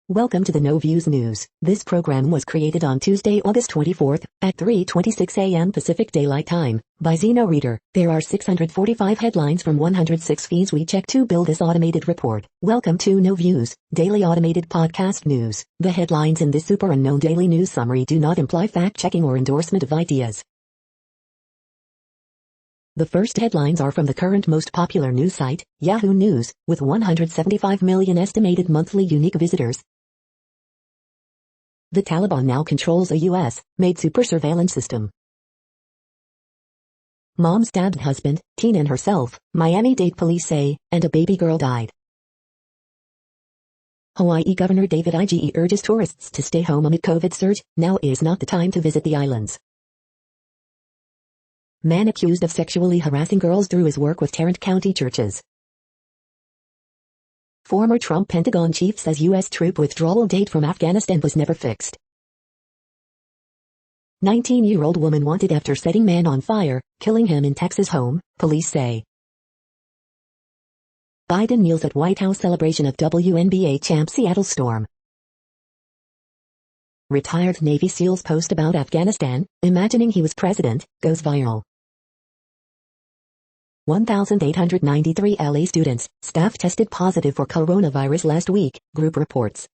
Welcome to the No Views News. This program was created on Tuesday, August 24th, at 3:26 a.m. Pacific Daylight Time, by Zeno Reader. There are 645 headlines from 106 feeds we check to build this automated report. Welcome to No Views, daily automated podcast news. The headlines in this super unknown daily news summary do not imply fact-checking or endorsement of ideas. The first headlines are from the current most popular news site, Yahoo News, with 175 million estimated monthly unique visitors. The Taliban now controls a U.S.-made super surveillance system. Mom stabbed husband, teen and herself, Miami-Dade police say, and a baby girl died. Hawaii Governor David Ige urges tourists to stay home amid COVID surge. Now is not the time to visit the islands. Man accused of sexually harassing girls through his work with Tarrant County churches. Former Trump Pentagon chief says U.S. troop withdrawal date from Afghanistan was never fixed. 19-year-old woman wanted after setting man on fire, killing him in Texas home, police say. Biden kneels at White House celebration of WNBA champ Seattle Storm. Retired Navy SEALs post about Afghanistan, imagining he was president, goes viral. 1,893 LA students, staff tested positive for coronavirus last week, group reports.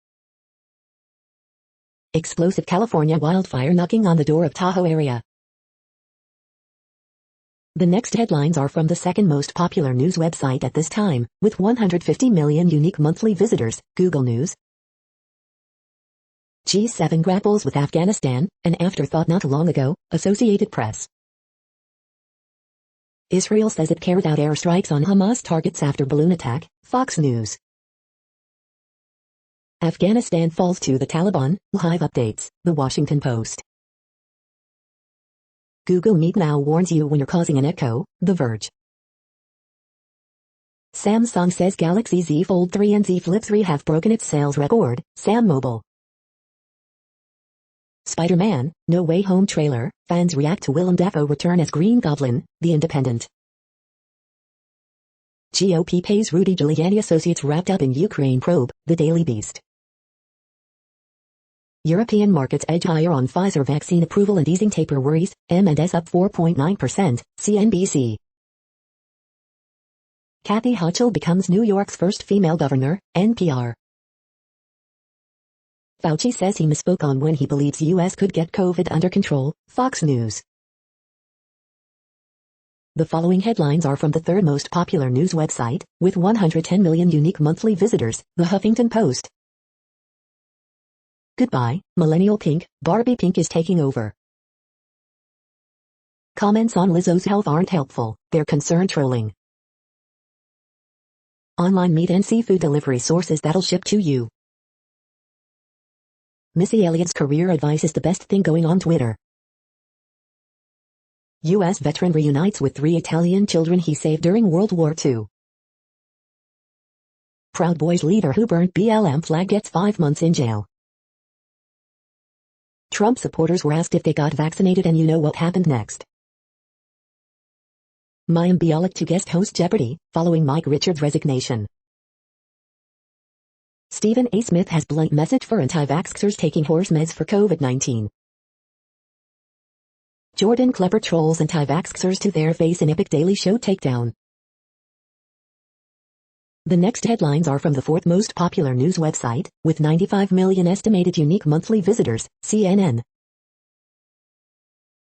Explosive California wildfire knocking on the door of Tahoe area. The next headlines are from the second most popular news website at this time, with 150 million unique monthly visitors, Google News. G7 grapples with Afghanistan, an afterthought not long ago, Associated Press. Israel says it carried out airstrikes on Hamas targets after balloon attack, Fox News. Afghanistan falls to the Taliban, live updates, The Washington Post. Google Meet now warns you when you're causing an echo, The Verge. Samsung says Galaxy Z Fold 3 and Z Flip 3 have broken its sales record, Sam Mobile. Spider-Man, No Way Home trailer, fans react to Willem Dafoe return as Green Goblin, The Independent. GOP pays Rudy Giuliani associates wrapped up in Ukraine probe, The Daily Beast. European markets edge higher on Pfizer vaccine approval and easing taper worries, M&S up 4.9%, CNBC. Kathy Hochul becomes New York's first female governor, NPR. Fauci says he misspoke on when he believes U.S. could get COVID under control, Fox News. The following headlines are from the third most popular news website, with 110 million unique monthly visitors, The Huffington Post. Goodbye, Millennial Pink, Barbie Pink is taking over. Comments on Lizzo's health aren't helpful, they're concern trolling. Online meat and seafood delivery sources that'll ship to you. Missy Elliott's career advice is the best thing going on Twitter. U.S. veteran reunites with 3 Italian children he saved during World War II. Proud Boys leader who burned BLM flag gets 5 months in jail. Trump supporters were asked if they got vaccinated and you know what happened next. Mayim Bialik to guest host Jeopardy, following Mike Richards' resignation. Stephen A. Smith has blunt message for anti-vaxxers taking horse meds for COVID-19. Jordan Klepper trolls anti-vaxxers to their face in epic Daily Show takedown. The next headlines are from the fourth most popular news website, with 95 million estimated unique monthly visitors, CNN.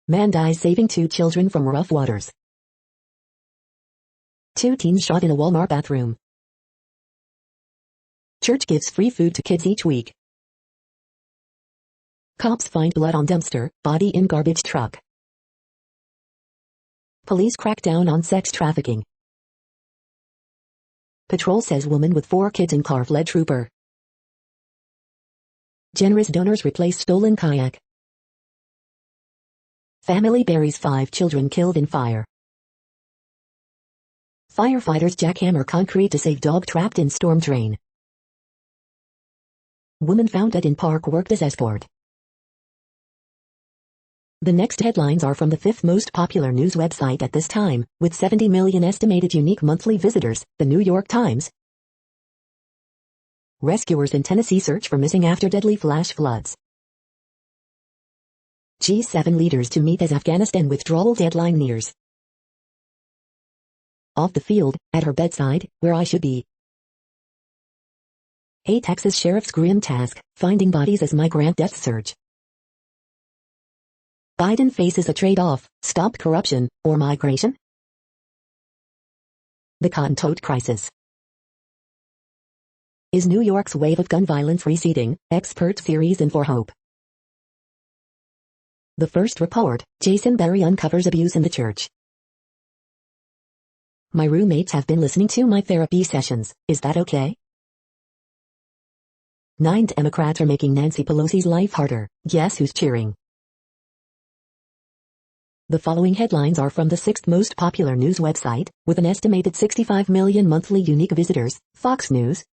Man dies saving 2 children from rough waters. 2 teens shot in a Walmart bathroom. Church gives free food to kids each week. Cops find blood on dumpster, body in garbage truck. Police crack down on sex trafficking. Patrol says woman with 4 kids in car fled trooper. Generous donors replace stolen kayak. Family buries 5 children killed in fire. Firefighters jackhammer concrete to save dog trapped in storm drain. Woman found dead in park worked as escort. The next headlines are from the fifth most popular news website at this time, with 70 million estimated unique monthly visitors, The New York Times. Rescuers in Tennessee search for missing after deadly flash floods. G7 leaders to meet as Afghanistan withdrawal deadline nears. Off the field, at her bedside, where I should be. A Texas sheriff's grim task, finding bodies as migrant deaths surge. Biden faces a trade-off, stop corruption, or migration? The cotton tote crisis. Is New York's wave of gun violence receding? Expert theories in for hope. The first report, Jason Berry uncovers abuse in the church. My roommates have been listening to my therapy sessions, is that okay? 9 Democrats are making Nancy Pelosi's life harder, guess who's cheering? The following headlines are from the 6th most popular news website, with an estimated 65 million monthly unique visitors, Fox News.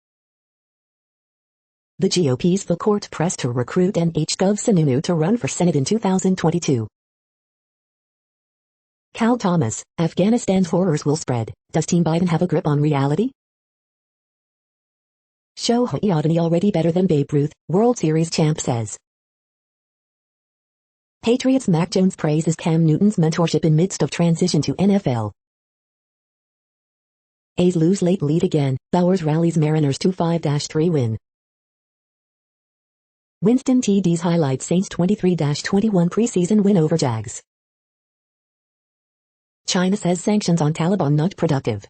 The GOP's full court press to recruit NH.Gov Sununu to run for Senate in 2022. Cal Thomas, Afghanistan's horrors will spread. Does Team Biden have a grip on reality? Shohei Ohtani already better than Babe Ruth, World Series champ says. Patriots Mac Jones praises Cam Newton's mentorship in midst of transition to NFL. A's lose late lead again, Bowers rallies Mariners to 5-3 win. Winston TD's highlights Saints 23-21 preseason win over Jags. China says sanctions on Taliban not productive.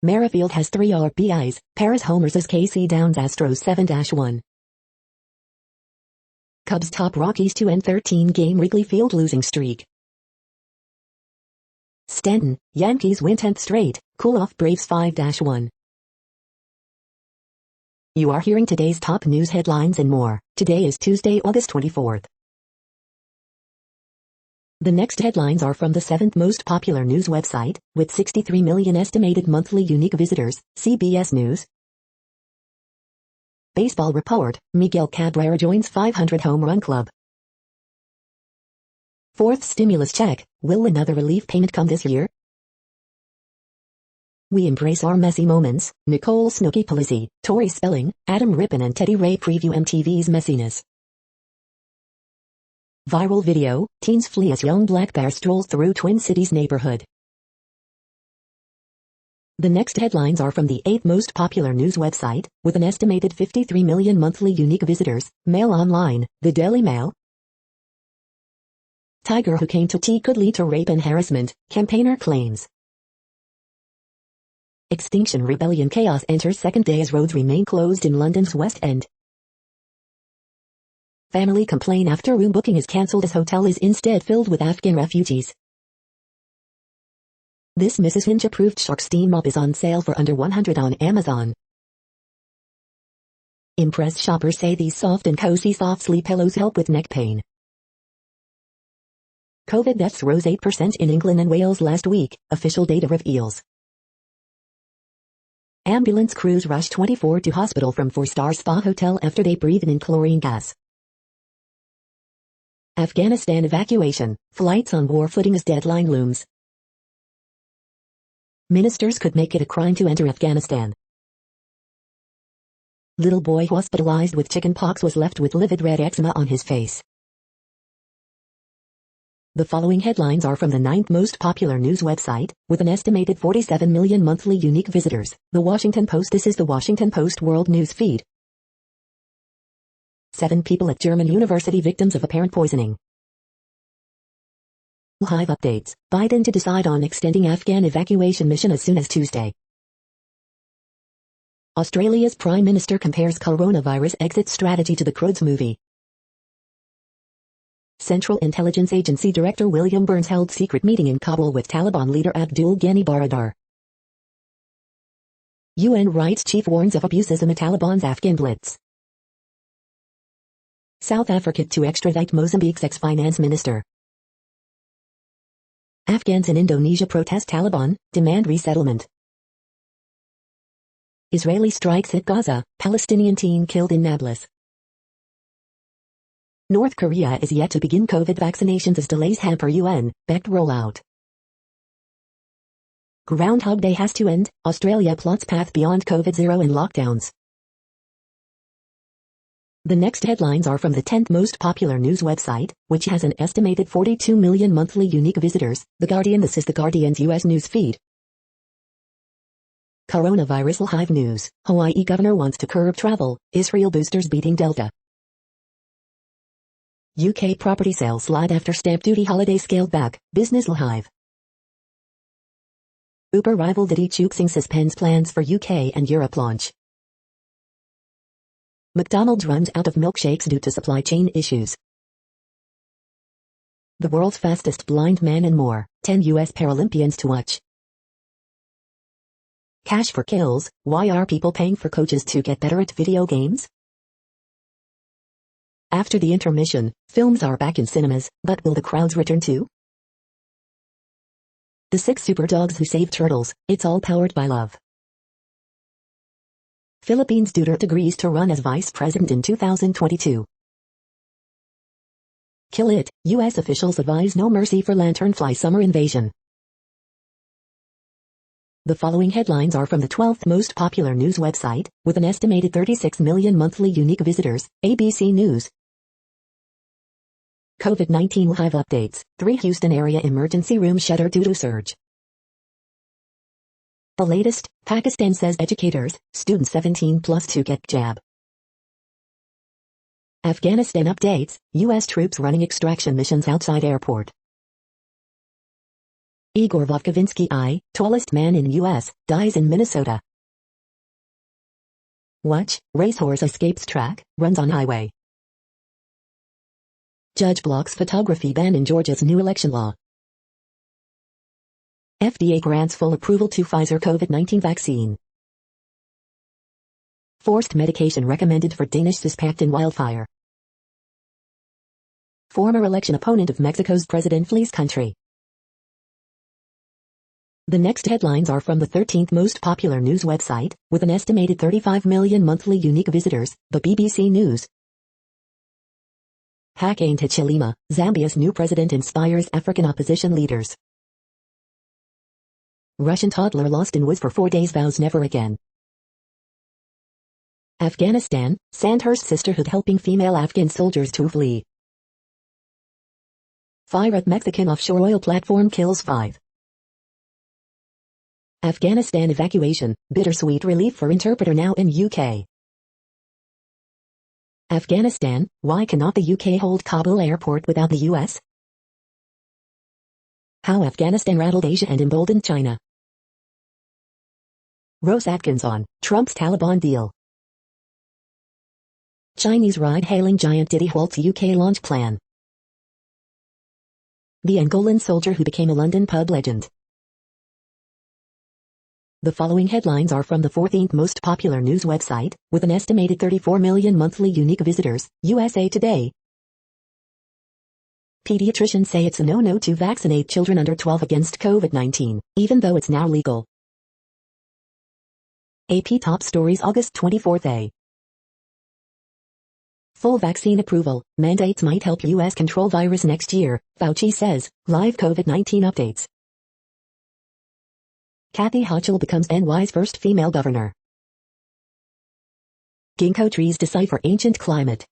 Merrifield has 3 RBIs, Paris homers as KC downs Astros 7-1. Cubs top Rockies 2-13 Wrigley Field losing streak. Stanton, Yankees win 10th straight, cool off Braves 5-1. You are hearing today's top news headlines and more. Today is Tuesday, August 24th. The next headlines are from the 7th most popular news website, with 63 million estimated monthly unique visitors, CBS News. Baseball report, Miguel Cabrera joins 500 home run club. 4th stimulus check, will another relief payment come this year? We embrace our messy moments, Nicole Snooki Pelosi, Tori Spelling, Adam Rippon and Teddy Ray preview MTV's messiness. Viral video, teens flee as young black bear strolls through Twin Cities neighborhood. The next headlines are from the 8th most popular news website, with an estimated 53 million monthly unique visitors, Mail Online, the Daily Mail. Tiger who came to tea could lead to rape and harassment, campaigner claims. Extinction Rebellion chaos enters second day as roads remain closed in London's West End. Family complain after room booking is cancelled as hotel is instead filled with Afghan refugees. This Mrs. Hinch approved shark steam mop is on sale for under $100 on Amazon. Impressed shoppers say these soft and cozy soft sleep pillows help with neck pain. COVID deaths rose 8% in England and Wales last week, official data reveals. Ambulance crews rush 24 to hospital from 4-star spa hotel after they breathed in chlorine gas. Afghanistan evacuation, flights on war footing as deadline looms. Ministers could make it a crime to enter Afghanistan. Little boy hospitalized with chickenpox was left with livid red eczema on his face. The following headlines are from the 9th most popular news website, with an estimated 47 million monthly unique visitors, The Washington Post. This is the Washington Post World News Feed. 7 people at German university victims of apparent poisoning. Hive updates, Biden to decide on extending Afghan evacuation mission as soon as Tuesday. Australia's Prime Minister compares coronavirus exit strategy to the Croods movie. Central Intelligence Agency Director William Burns held secret meeting in Kabul with Taliban leader Abdul Ghani Baradar. UN Rights Chief warns of abuses in the Taliban's Afghan blitz. South Africa to extradite Mozambique's ex-finance minister. Afghans in Indonesia protest Taliban, demand resettlement. Israeli strikes hit Gaza, Palestinian teen killed in Nablus. North Korea is yet to begin COVID vaccinations as delays hamper UN-backed rollout. Groundhog Day has to end. Australia plots path beyond COVID-0 and lockdowns. The next headlines are from the 10th most popular news website, which has an estimated 42 million monthly unique visitors, The Guardian. This is The Guardian's U.S. news feed. Coronavirus Live News. Hawaii governor wants to curb travel. Israel boosters beating Delta. UK property sales slide after stamp duty holiday scaled back. Business Live. Uber rival Didi Chuxing suspends plans for UK and Europe launch. McDonald's runs out of milkshakes due to supply chain issues. The world's fastest blind man and more. 10 U.S. Paralympians to watch. Cash for kills. Why are people paying for coaches to get better at video games? After the intermission, films are back in cinemas, but will the crowds return too? The 6 super dogs who saved turtles. It's all powered by love. Philippines Duterte agrees to run as vice president in 2022. Kill it. U.S. officials advise no mercy for lanternfly summer invasion. The following headlines are from the 12th most popular news website, with an estimated 36 million monthly unique visitors, ABC News. COVID-19 live updates. 3 Houston area emergency rooms shuttered due to surge. The latest, Pakistan says educators, students 17 plus to get jab. Afghanistan updates, U.S. troops running extraction missions outside airport. Igor Vovkovinsky, tallest man in U.S., dies in Minnesota. Watch, racehorse escapes track, runs on highway. Judge blocks photography ban in Georgia's new election law. FDA grants full approval to Pfizer COVID-19 vaccine. Forced medication recommended for Danish suspect in wildfire. Former election opponent of Mexico's president flees country. The next headlines are from the 13th most popular news website, with an estimated 35 million monthly unique visitors, the BBC News. Hakainde Hichilema, Zambia's new president inspires African opposition leaders. Russian toddler lost in woods for 4 days vows never again. Afghanistan, Sandhurst sisterhood helping female Afghan soldiers to flee. Fire at Mexican offshore oil platform kills 5. Afghanistan evacuation, bittersweet relief for interpreter now in UK. Afghanistan, why cannot the UK hold Kabul airport without the US? How Afghanistan rattled Asia and emboldened China. Rose Atkins on Trump's Taliban deal. Chinese ride-hailing giant Didi halts UK launch plan. The Angolan soldier who became a London pub legend. The following headlines are from the 14th most popular news website, with an estimated 34 million monthly unique visitors, USA Today. Pediatricians say it's a no-no to vaccinate children under 12 against COVID-19, even though it's now legal. AP Top Stories August 24th. Full vaccine approval, mandates might help US control virus next year, Fauci says. Live COVID-19 updates. Kathy Hochul becomes NY's first female governor. Ginkgo trees decipher ancient climate.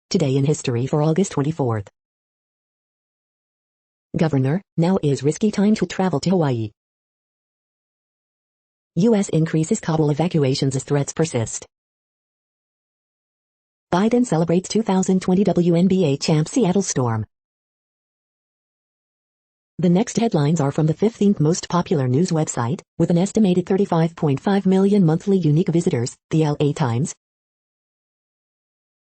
Today in history for August 24th. Governor, now is risky time to travel to Hawaii. U.S. increases Kabul evacuations as threats persist. Biden celebrates 2020 WNBA champ Seattle Storm. The next headlines are from the 15th most popular news website, with an estimated 35.5 million monthly unique visitors, the LA Times.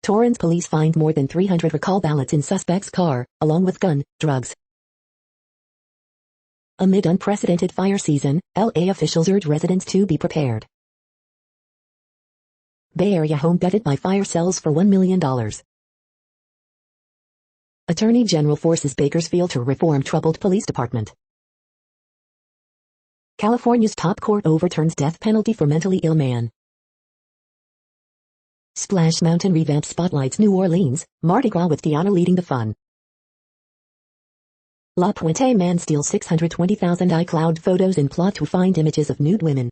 Torrance police find more than 300 recall ballots in suspect's car, along with gun, drugs. Amid unprecedented fire season, LA officials urge residents to be prepared. Bay Area home gutted by fire sells for $1 million. Attorney General forces Bakersfield to reform troubled police department. California's top court overturns death penalty for mentally ill man. Splash Mountain revamps spotlights New Orleans, Mardi Gras with Tiana leading the fun. La Puente man steals 620,000 iCloud photos in plot to find images of nude women.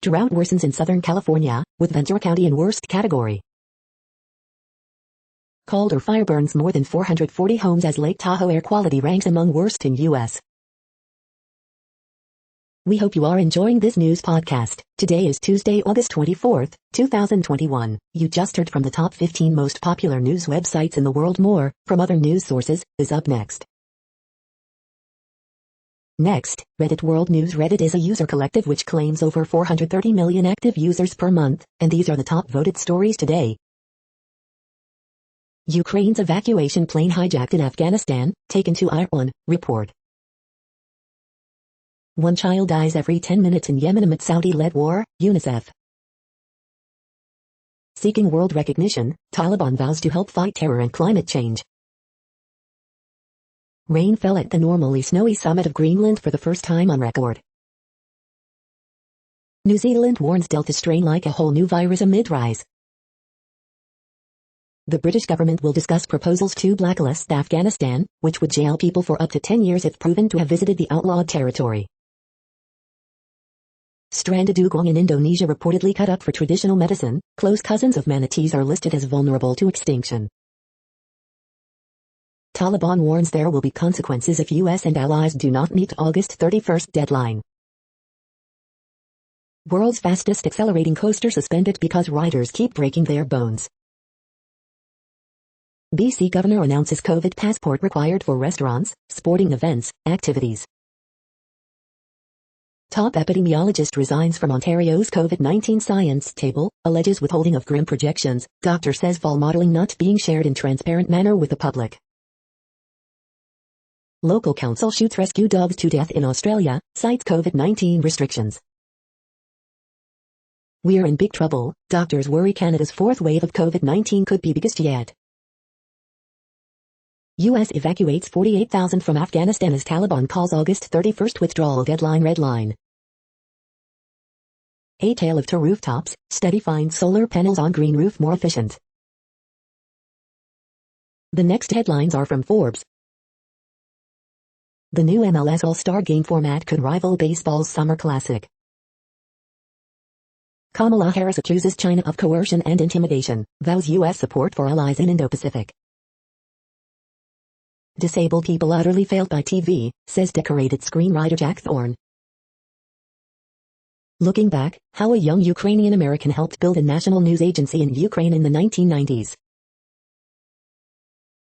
Drought worsens in Southern California, with Ventura County in worst category. Calder fire burns more than 440 homes as Lake Tahoe air quality ranks among worst in U.S. We hope you are enjoying this news podcast. Today is Tuesday, August 24th, 2021. You just heard from the top 15 most popular news websites in the world. More, from other news sources, is up next. Next, Reddit World News. Reddit is a user collective which claims over 430 million active users per month, and these are the top voted stories today. Ukraine's evacuation plane hijacked in Afghanistan, taken to Iran, report. One child dies every 10 minutes in Yemen amid Saudi-led war, UNICEF. Seeking world recognition, Taliban vows to help fight terror and climate change. Rain fell at the normally snowy summit of Greenland for the first time on record. New Zealand warns Delta strain like a whole new virus amid rise. The British government will discuss proposals to blacklist Afghanistan, which would jail people for up to 10 years if proven to have visited the outlawed territory. Stranded dugong in Indonesia reportedly cut up for traditional medicine. Close cousins of manatees are listed as vulnerable to extinction. Taliban warns there will be consequences if U.S. and allies do not meet August 31st deadline. World's fastest accelerating coaster suspended because riders keep breaking their bones. BC governor announces COVID passport required for restaurants, sporting events, activities. Top epidemiologist resigns from Ontario's COVID-19 science table, alleges withholding of grim projections. Doctor says fall modeling not being shared in transparent manner with the public. Local council shoots rescue dogs to death in Australia, cites COVID-19 restrictions. We're in big trouble. Doctors worry Canada's fourth wave of COVID-19 could be biggest yet. U.S. evacuates 48,000 from Afghanistan as Taliban calls August 31st withdrawal deadline. Redline. A tale of two rooftops. Study finds solar panels on green roof more efficient. The next headlines are from Forbes. The new MLS All-Star Game format could rival baseball's Summer Classic. Kamala Harris accuses China of coercion and intimidation, vows U.S. support for allies in Indo-Pacific. Disabled people utterly failed by TV, says decorated screenwriter Jack Thorne. Looking back, how a young Ukrainian American helped build a national news agency in Ukraine in the 1990s.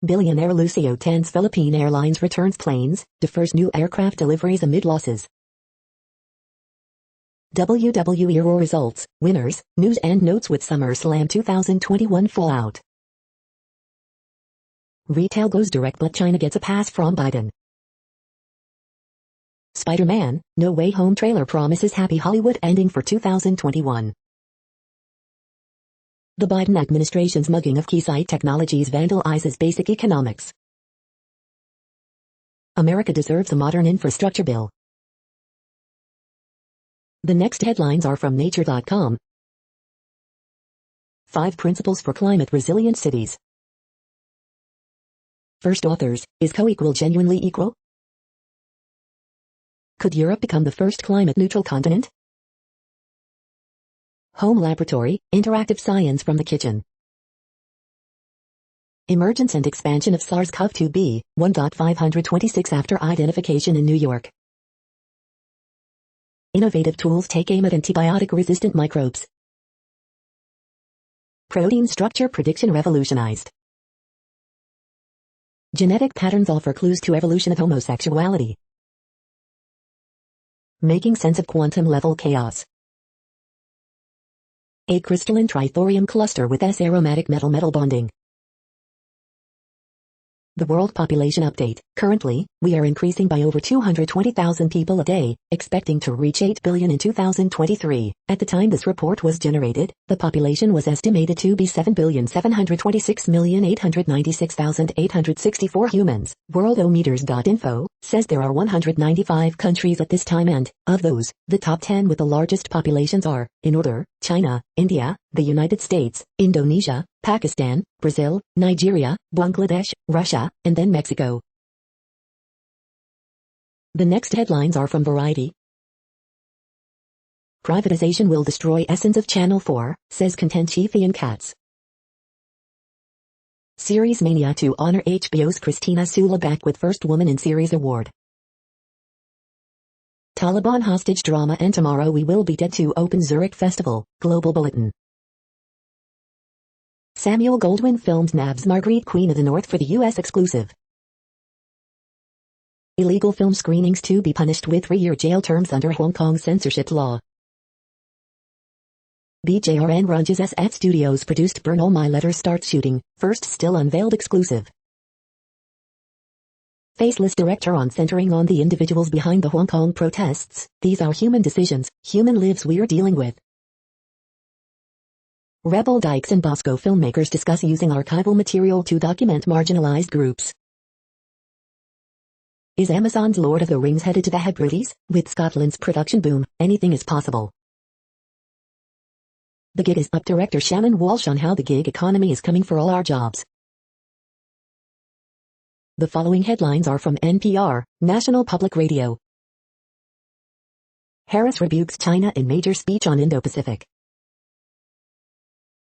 Billionaire Lucio Tan's Philippine Airlines returns planes, defers new aircraft deliveries amid losses. WWE Raw results, winners, news and notes with SummerSlam 2021 fallout. Retail goes direct but China gets a pass from Biden. Spider-Man, No Way Home trailer promises happy Hollywood ending for 2021. The Biden administration's mugging of Keysight Technologies vandalizes basic economics. America deserves a modern infrastructure bill. The next headlines are from Nature.com. 5 Principles for Climate Resilient Cities. First authors, is co-equal genuinely equal? Could Europe become the first climate-neutral continent? Home Laboratory, interactive science from the kitchen. Emergence and expansion of SARS-CoV-2 B.1.526 after identification in New York. Innovative tools take aim at antibiotic-resistant microbes. Protein structure prediction revolutionized. Genetic patterns offer clues to evolution of homosexuality. Making sense of quantum-level chaos. A crystalline trithorium cluster with S-aromatic metal-metal bonding. The World Population Update. Currently, we are increasing by over 220,000 people a day, expecting to reach 8 billion in 2023. At the time this report was generated, the population was estimated to be 7,726,896,864 humans. Worldometers.info says there are 195 countries at this time, and, of those, the top 10 with the largest populations are, in order, China, India, the United States, Indonesia, Pakistan, Brazil, Nigeria, Bangladesh, Russia, and then Mexico. The next headlines are from Variety. Privatization will destroy essence of Channel 4, says content chief Ian Katz. Series Mania to honor HBO's Christina Sula back with First Woman in Series award. Taliban hostage drama and Tomorrow We Will Be Dead to open Zurich Festival, Global Bulletin. Samuel Goldwyn films nabs Marguerite Queen of the North for the U.S. exclusive. Illegal film screenings to be punished with 3-year jail terms under Hong Kong censorship law. BJRN Runges SF Studios produced Burn All My Letters starts shooting, first still unveiled exclusive. Faceless director on centering on the individuals behind the Hong Kong protests, these are human decisions, human lives we're dealing with. Rebel Dykes and Bosco filmmakers discuss using archival material to document marginalized groups. Is Amazon's Lord of the Rings headed to the Hebrides? With Scotland's production boom, anything is possible. The Gig is up director Shannon Walsh on how the gig economy is coming for all our jobs. The following headlines are from NPR, National Public Radio. Harris rebukes China in major speech on Indo-Pacific.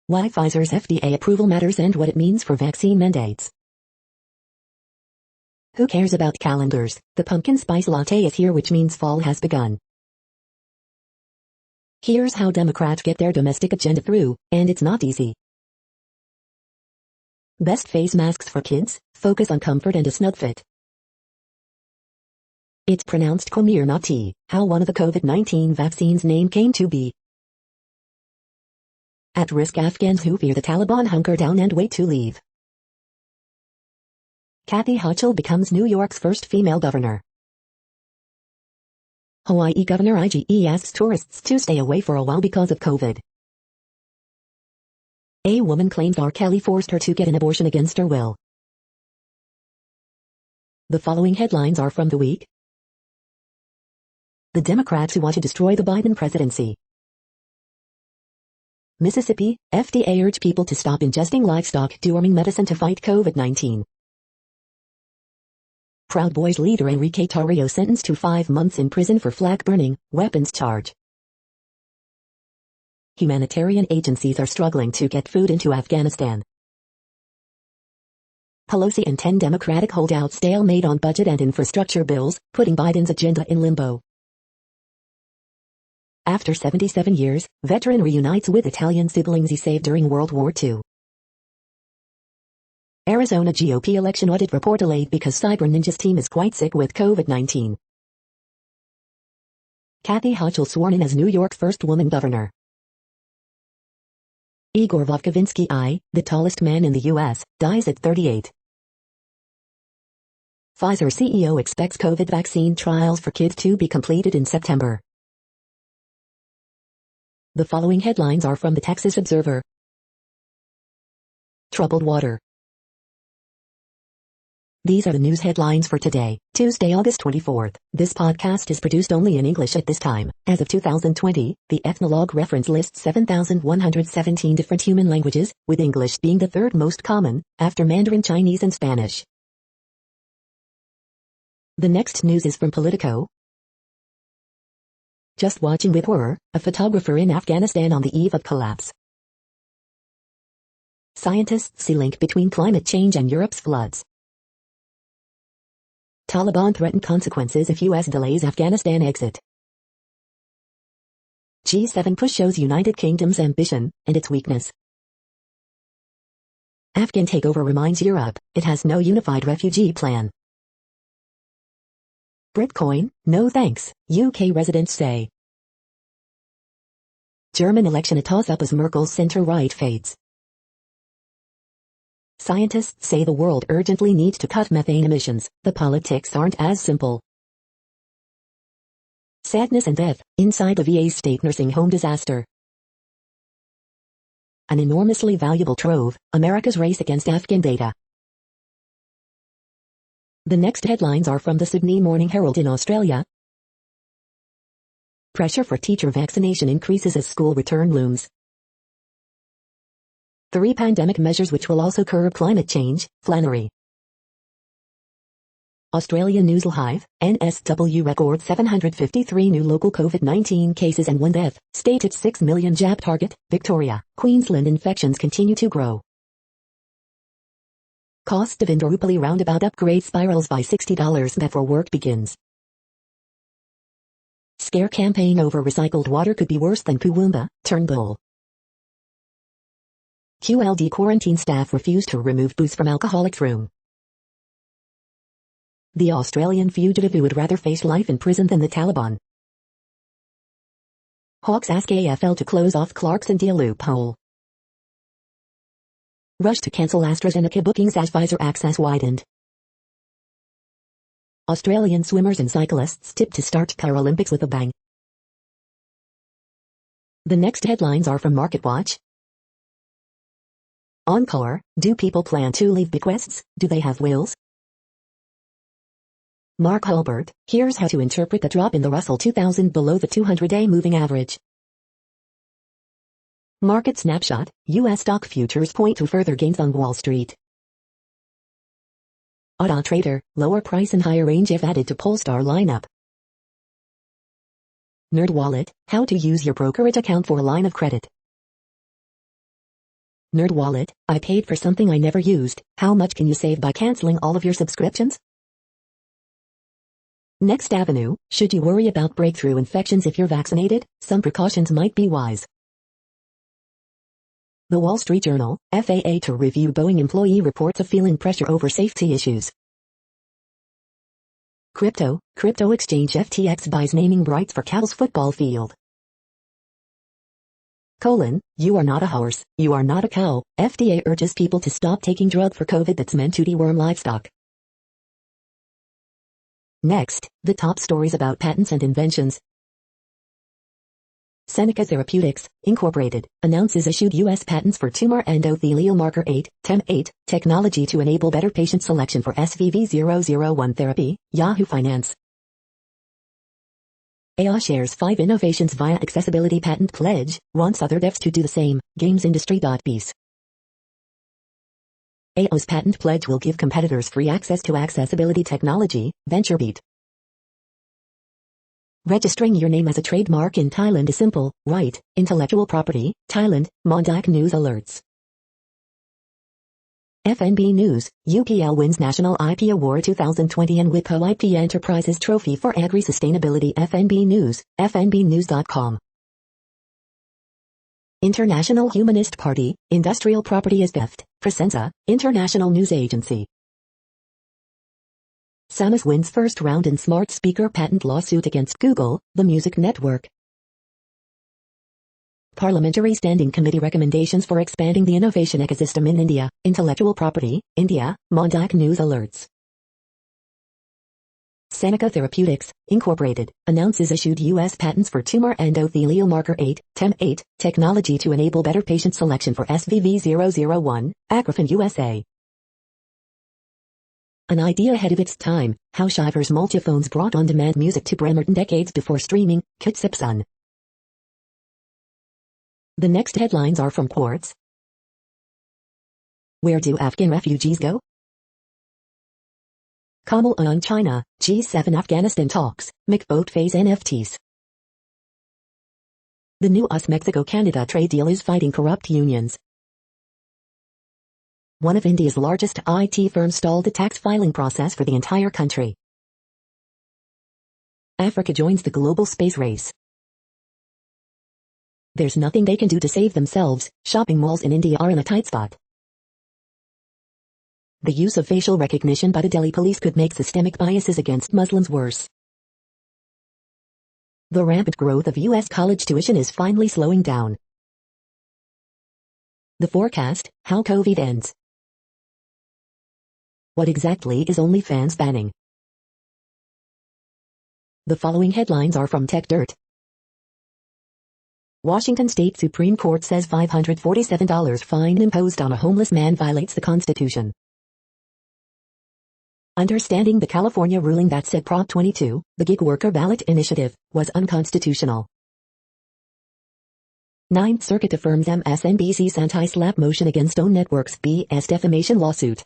Why Pfizer's FDA approval matters and what it means for vaccine mandates. Who cares about calendars? The pumpkin spice latte is here, which means fall has begun. Here's how Democrats get their domestic agenda through, and it's not easy. Best face masks for kids, focus on comfort and a snug fit. It's pronounced Comirnaty, how one of the COVID-19 vaccines' name came to be. At-risk Afghans who fear the Taliban hunker down and wait to leave. Kathy Hochul becomes New York's first female governor. Hawaii Governor Ige asks tourists to stay away for a while because of COVID. A woman claims R. Kelly forced her to get an abortion against her will. The following headlines are from The Week. The Democrats who want to destroy the Biden presidency. Mississippi, FDA urge people to stop ingesting livestock deworming medicine to fight COVID-19. Proud Boys leader Enrique Tarrio sentenced to 5 months in prison for flag burning, weapons charge. Humanitarian agencies are struggling to get food into Afghanistan. Pelosi and 10 Democratic holdouts stalemate on budget and infrastructure bills, putting Biden's agenda in limbo. After 77 years, veteran reunites with Italian siblings he saved during World War II. Arizona GOP election audit report delayed because Cyber Ninja's team is quite sick with COVID-19. Kathy Hochul sworn in as New York's first woman governor. Igor Vovkovinsky I, the tallest man in the U.S., dies at 38. Pfizer CEO expects COVID vaccine trials for kids to be completed in September. The following headlines are from the Texas Observer. Troubled water. These are the news headlines for today, Tuesday, August 24th. This podcast is produced only in English at this time. As of 2020, the Ethnologue reference lists 7,117 different human languages, with English being the third most common, after Mandarin Chinese and Spanish. The next news is from Politico. Just watching with horror, a photographer in Afghanistan on the eve of collapse. Scientists see link between climate change and Europe's floods. Taliban threaten consequences if U.S. delays Afghanistan exit. G7 push shows United Kingdom's ambition, and its weakness. Afghan takeover reminds Europe, it has no unified refugee plan. Bitcoin, no thanks, UK residents say. German election a toss-up as Merkel's center-right fades. Scientists say the world urgently needs to cut methane emissions. The politics aren't as simple. Sadness and death, inside the VA's state nursing home disaster. An enormously valuable trove, America's race against Afghan data. The next headlines are from the Sydney Morning Herald in Australia. Pressure for teacher vaccination increases as school return looms. 3 pandemic measures which will also curb climate change, Flannery. Australian News Live, NSW records 753 new local COVID-19 cases and 1 death, stated 6 million jab target, Victoria, Queensland infections continue to grow. Cost of Indooroopilly roundabout upgrade spirals by $60 before work begins. Scare campaign over recycled water could be worse than Toowoomba, Turnbull. QLD quarantine staff refused to remove booze from alcoholics' room. The Australian fugitive who would rather face life in prison than the Taliban. Hawks ask AFL to close off Clarkson deal loophole. Rush to cancel AstraZeneca bookings as Pfizer access widened. Australian swimmers and cyclists tipped to start Paralympics with a bang. The next headlines are from MarketWatch. Encore, do people plan to leave bequests? Do they have wills? Mark Hulbert, here's how to interpret the drop in the Russell 2000 below the 200-day moving average. Market snapshot, U.S. stock futures point to further gains on Wall Street. Auto Trader, lower price and higher range if added to Polestar lineup. NerdWallet, how to use your brokerage account for a line of credit. NerdWallet, I paid for something I never used. How much can you save by canceling all of your subscriptions? Next Avenue, should you worry about breakthrough infections if you're vaccinated? Some precautions might be wise. The Wall Street Journal, FAA to review Boeing employee reports of feeling pressure over safety issues. Crypto exchange FTX buys naming rights for Cow's football field. You are not a horse, you are not a cow. FDA urges people to stop taking drug for COVID that's meant to deworm livestock. Next, the top stories about patents and inventions. Seneca Therapeutics, Incorporated, announces issued U.S. patents for tumor endothelial marker 8, TEM8, technology to enable better patient selection for SVV001 therapy, Yahoo Finance. AI shares 5 innovations via accessibility patent pledge, wants other devs to do the same, gamesindustry.biz. AO's patent pledge will give competitors free access to accessibility technology, VentureBeat. Registering your name as a trademark in Thailand is simple, right? Intellectual property, Thailand, Mondak News alerts. FNB News, UPL wins National IP Award 2020 and WIPO IP Enterprises Trophy for Agri-Sustainability. FNB News, fnbnews.com. International Humanist Party, Industrial Property is Theft, Presenza, International News Agency. Samus wins first round in smart speaker patent lawsuit against Google, the music network. Parliamentary Standing Committee recommendations for expanding the innovation ecosystem in India, intellectual property, India, Mondak News alerts. Seneca Therapeutics, Incorporated, announces issued U.S. patents for tumor endothelial marker 8, TEM8, technology to enable better patient selection for SVV001, Acrophone USA. An idea ahead of its time, how Shivers Multiphones brought on-demand music to Bremerton decades before streaming, Kutsipsun. The next headlines are from Quartz. Where do Afghan refugees go? Kamal on China, G7 Afghanistan talks, McVote phase NFTs. The new US-Mexico-Canada trade deal is fighting corrupt unions. One of India's largest IT firms stalled the tax filing process for the entire country. Africa joins the global space race. There's nothing they can do to save themselves, shopping malls in India are in a tight spot. The use of facial recognition by the Delhi police could make systemic biases against Muslims worse. The rampant growth of U.S. college tuition is finally slowing down. The forecast, how COVID ends. What exactly is OnlyFans banning? The following headlines are from TechDirt. Washington State Supreme Court says $547 fine imposed on a homeless man violates the Constitution. Understanding the California ruling that said Prop 22, the gig worker ballot initiative, was unconstitutional. Ninth Circuit affirms MSNBC's anti-SLAPP motion against OWN Network's BS defamation lawsuit.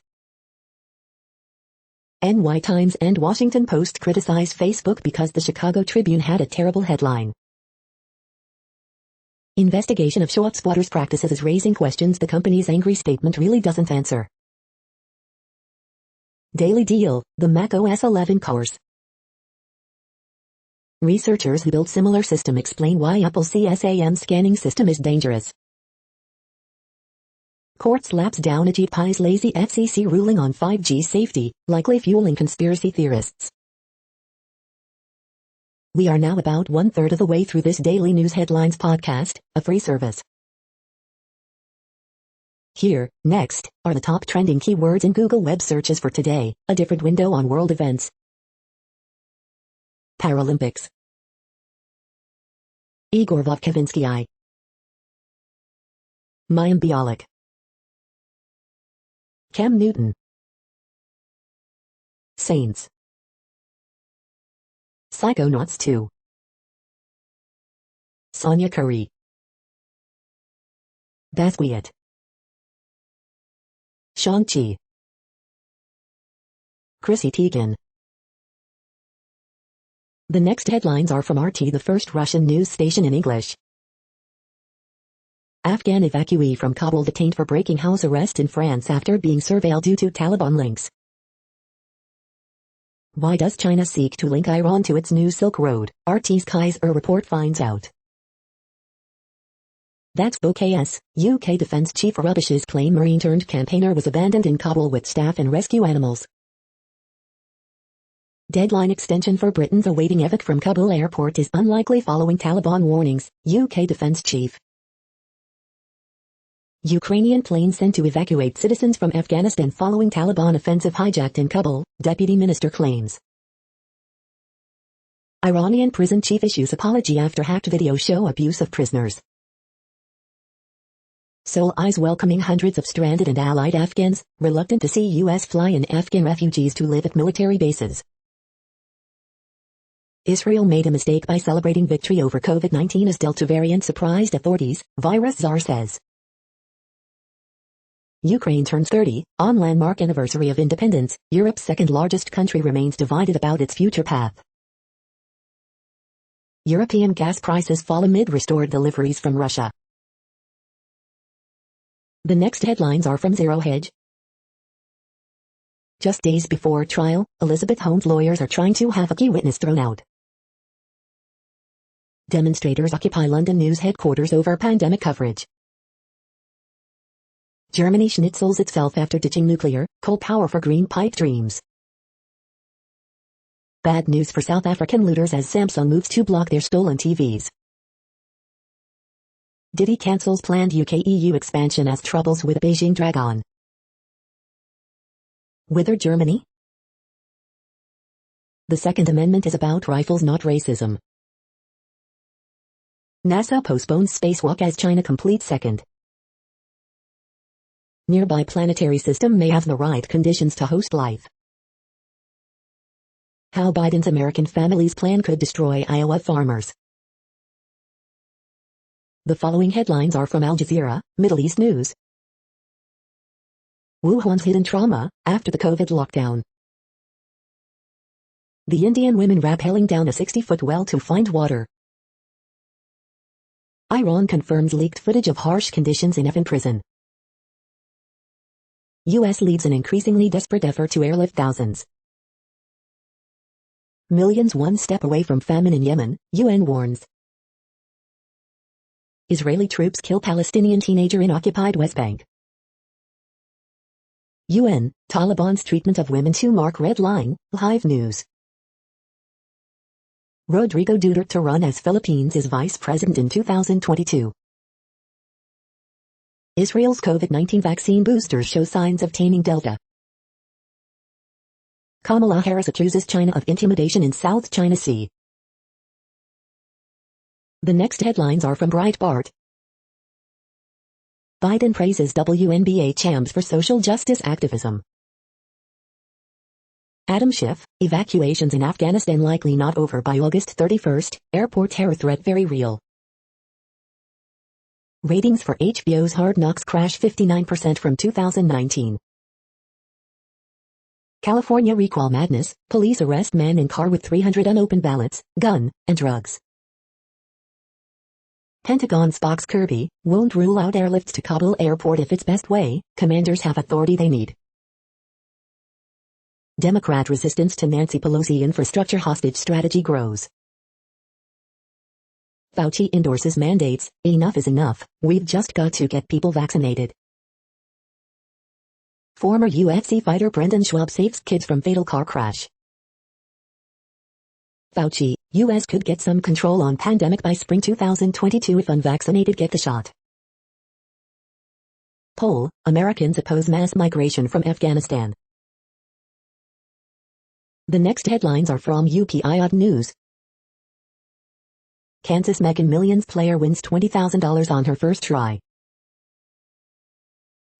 NY Times and Washington Post criticize Facebook because the Chicago Tribune had a terrible headline. Investigation of ShortSpotter's practices is raising questions the company's angry statement really doesn't answer. Daily Deal, the Mac OS 11 course. Researchers who built similar system explain why Apple's CSAM scanning system is dangerous. Court slaps down Ajit Pai's lazy FCC ruling on 5G safety, likely fueling conspiracy theorists. We are now about 1/3 of the way through this daily news headlines podcast, a free service. Here, next, are the top trending keywords in Google web searches for today, a different window on world events. Paralympics. Igor Vovkavinsky. Mayim Bialik. Cam Newton. Saints. Psychonauts 2. Sonia Curry. Basquiat. Shang-Chi. Chrissy Teigen. The next headlines are from RT, the first Russian news station in English. Afghan evacuee from Kabul detained for breaking house arrest in France after being surveilled due to Taliban links. Why does China seek to link Iran to its new Silk Road? RT's Kaiser report finds out. That's OKS, UK Defence Chief rubbishes claim Marine-turned-campaigner was abandoned in Kabul with staff and rescue animals. Deadline extension for Britain's awaiting evac from Kabul airport is unlikely following Taliban warnings, UK Defence Chief. Ukrainian plane sent to evacuate citizens from Afghanistan following Taliban offensive hijacked in Kabul, Deputy Minister claims. Iranian prison chief issues apology after hacked video show abuse of prisoners. Seoul eyes welcoming hundreds of stranded and allied Afghans, reluctant to see U.S. fly in Afghan refugees to live at military bases. Israel made a mistake by celebrating victory over COVID-19 as Delta variant surprised authorities, virus czar says. Ukraine turns 30, on landmark anniversary of independence, Europe's second largest country remains divided about its future path. European gas prices fall amid restored deliveries from Russia. The next headlines are from Zero Hedge. Just days before trial, Elizabeth Holmes' lawyers are trying to have a key witness thrown out. Demonstrators occupy London news headquarters over pandemic coverage. Germany schnitzels itself after ditching nuclear, coal power for green pipe dreams. Bad news for South African looters as Samsung moves to block their stolen TVs. Diddy cancels planned UK-EU expansion as troubles with Beijing drag on. Withered Germany? The Second Amendment is about rifles, not racism. NASA postpones spacewalk as China completes second. Nearby planetary system may have the right conditions to host life. How Biden's American Families Plan could destroy Iowa farmers. The following headlines are from Al Jazeera, Middle East News. Wuhan's hidden trauma, after the COVID lockdown. The Indian women rappelling down a 60-foot well to find water. Iran confirms leaked footage of harsh conditions in Evin prison. U.S. leads an increasingly desperate effort to airlift thousands. Millions one step away from famine in Yemen, UN warns. Israeli troops kill Palestinian teenager in occupied West Bank. UN, Taliban's treatment of women to mark red line, Hive News. Rodrigo Duterte run as Philippines' vice president in 2022. Israel's COVID-19 vaccine boosters show signs of taming Delta. Kamala Harris accuses China of intimidation in South China Sea. The next headlines are from Breitbart. Biden praises WNBA champs for social justice activism. Adam Schiff, evacuations in Afghanistan likely not over by August 31st, airport terror threat very real. Ratings for HBO's Hard Knocks crash 59% from 2019. California recall madness, police arrest man in car with 300 unopened ballots, gun, and drugs. Pentagon spokes Kirby, won't rule out airlifts to Kabul airport if it's best way, commanders have authority they need. Democrat resistance to Nancy Pelosi infrastructure hostage strategy grows. Fauci endorses mandates, enough is enough, we've just got to get people vaccinated. Former UFC fighter Brendan Schaub saves kids from fatal car crash. Fauci, U.S. could get some control on pandemic by spring 2022 if unvaccinated get the shot. Poll, Americans oppose mass migration from Afghanistan. The next headlines are from UPI News. Kansas Mega Millions player wins $20,000 on her first try.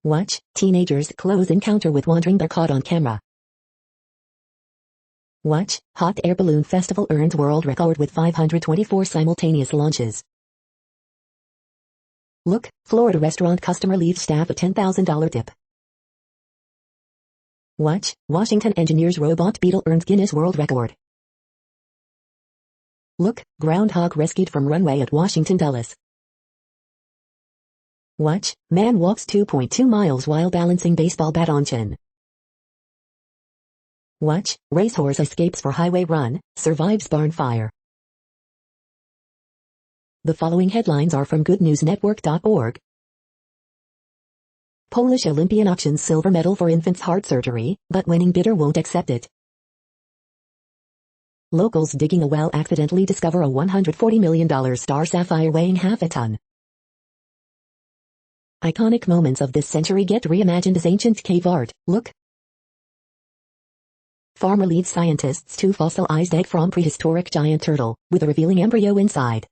Watch, teenagers' close encounter with wandering bear caught on camera. Watch, hot air balloon festival earns world record with 524 simultaneous launches. Look, Florida restaurant customer leaves staff a $10,000 tip. Watch, Washington engineer's robot beetle earns Guinness World Record. Look, groundhog rescued from runway at Washington Dulles. Watch, man walks 2.2 miles while balancing baseball bat on chin. Watch, racehorse escapes for highway run, survives barn fire. The following headlines are from goodnewsnetwork.org. Polish Olympian auctions silver medal for infant's heart surgery, but winning bidder won't accept it. Locals digging a well accidentally discover a $140 million star sapphire weighing half a ton. Iconic moments of this century get reimagined as ancient cave art. Look. Farmer leads scientists to fossilized egg from prehistoric giant turtle, with a revealing embryo inside.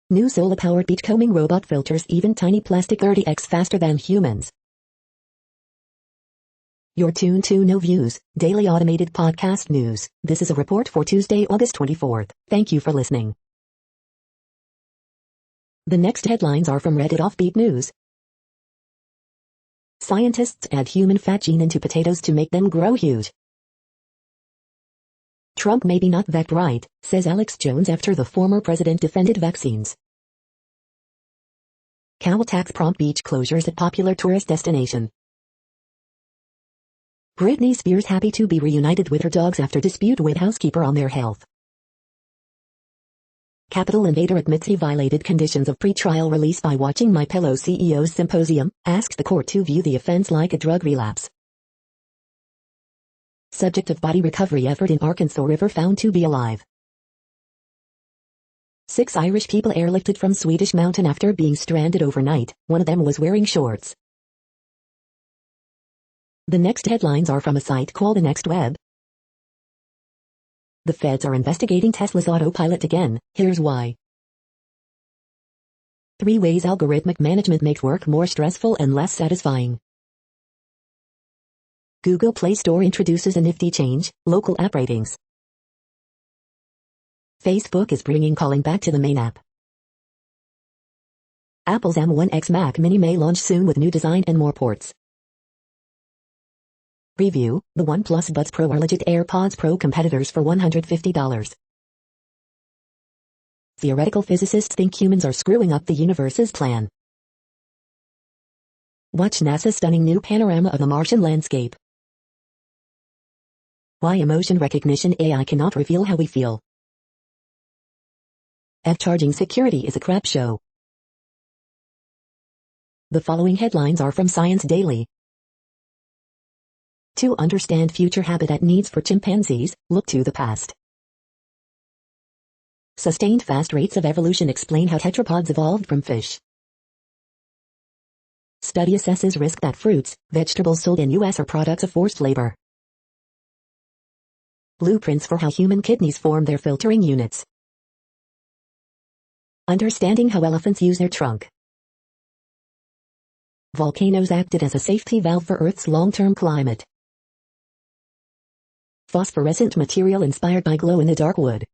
New solar-powered beachcombing robot filters even tiny plastic 30x faster than humans. You're tuned to No Views, daily automated podcast news. This is a report for Tuesday, August 24th. Thank you for listening. The next headlines are from Reddit Offbeat News. Scientists add human fat gene into potatoes to make them grow huge. Trump maybe not that bright, says Alex Jones after the former president defended vaccines. Cow attacks prompt beach closures at popular tourist destination. Britney Spears happy to be reunited with her dogs after dispute with housekeeper on their health. Capitol invader admits he violated conditions of pre-trial release by watching MyPillow CEO's symposium, asks the court to view the offense like a drug relapse. Subject of body recovery effort in Arkansas River found to be alive. 6 Irish people airlifted from Swedish mountain after being stranded overnight, one of them was wearing shorts. The next headlines are from a site called The Next Web. The feds are investigating Tesla's autopilot again, here's why. 3 ways algorithmic management makes work more stressful and less satisfying. Google Play Store introduces a nifty change, local app ratings. Facebook is bringing calling back to the main app. Apple's M1X Mac Mini may launch soon with new design and more ports. Review, the OnePlus Buds Pro are legit AirPods Pro competitors for $150. Theoretical physicists think humans are screwing up the universe's plan. Watch NASA's stunning new panorama of the Martian landscape. Why emotion recognition AI cannot reveal how we feel. Charging security is a crap show. The following headlines are from Science Daily. To understand future habitat needs for chimpanzees, look to the past. Sustained fast rates of evolution explain how tetrapods evolved from fish. Study assesses risk that fruits, vegetables sold in U.S. are products of forced labor. Blueprints for how human kidneys form their filtering units. Understanding how elephants use their trunk. Volcanoes acted as a safety valve for Earth's long-term climate. Phosphorescent material inspired by glow-in-the-dark wood.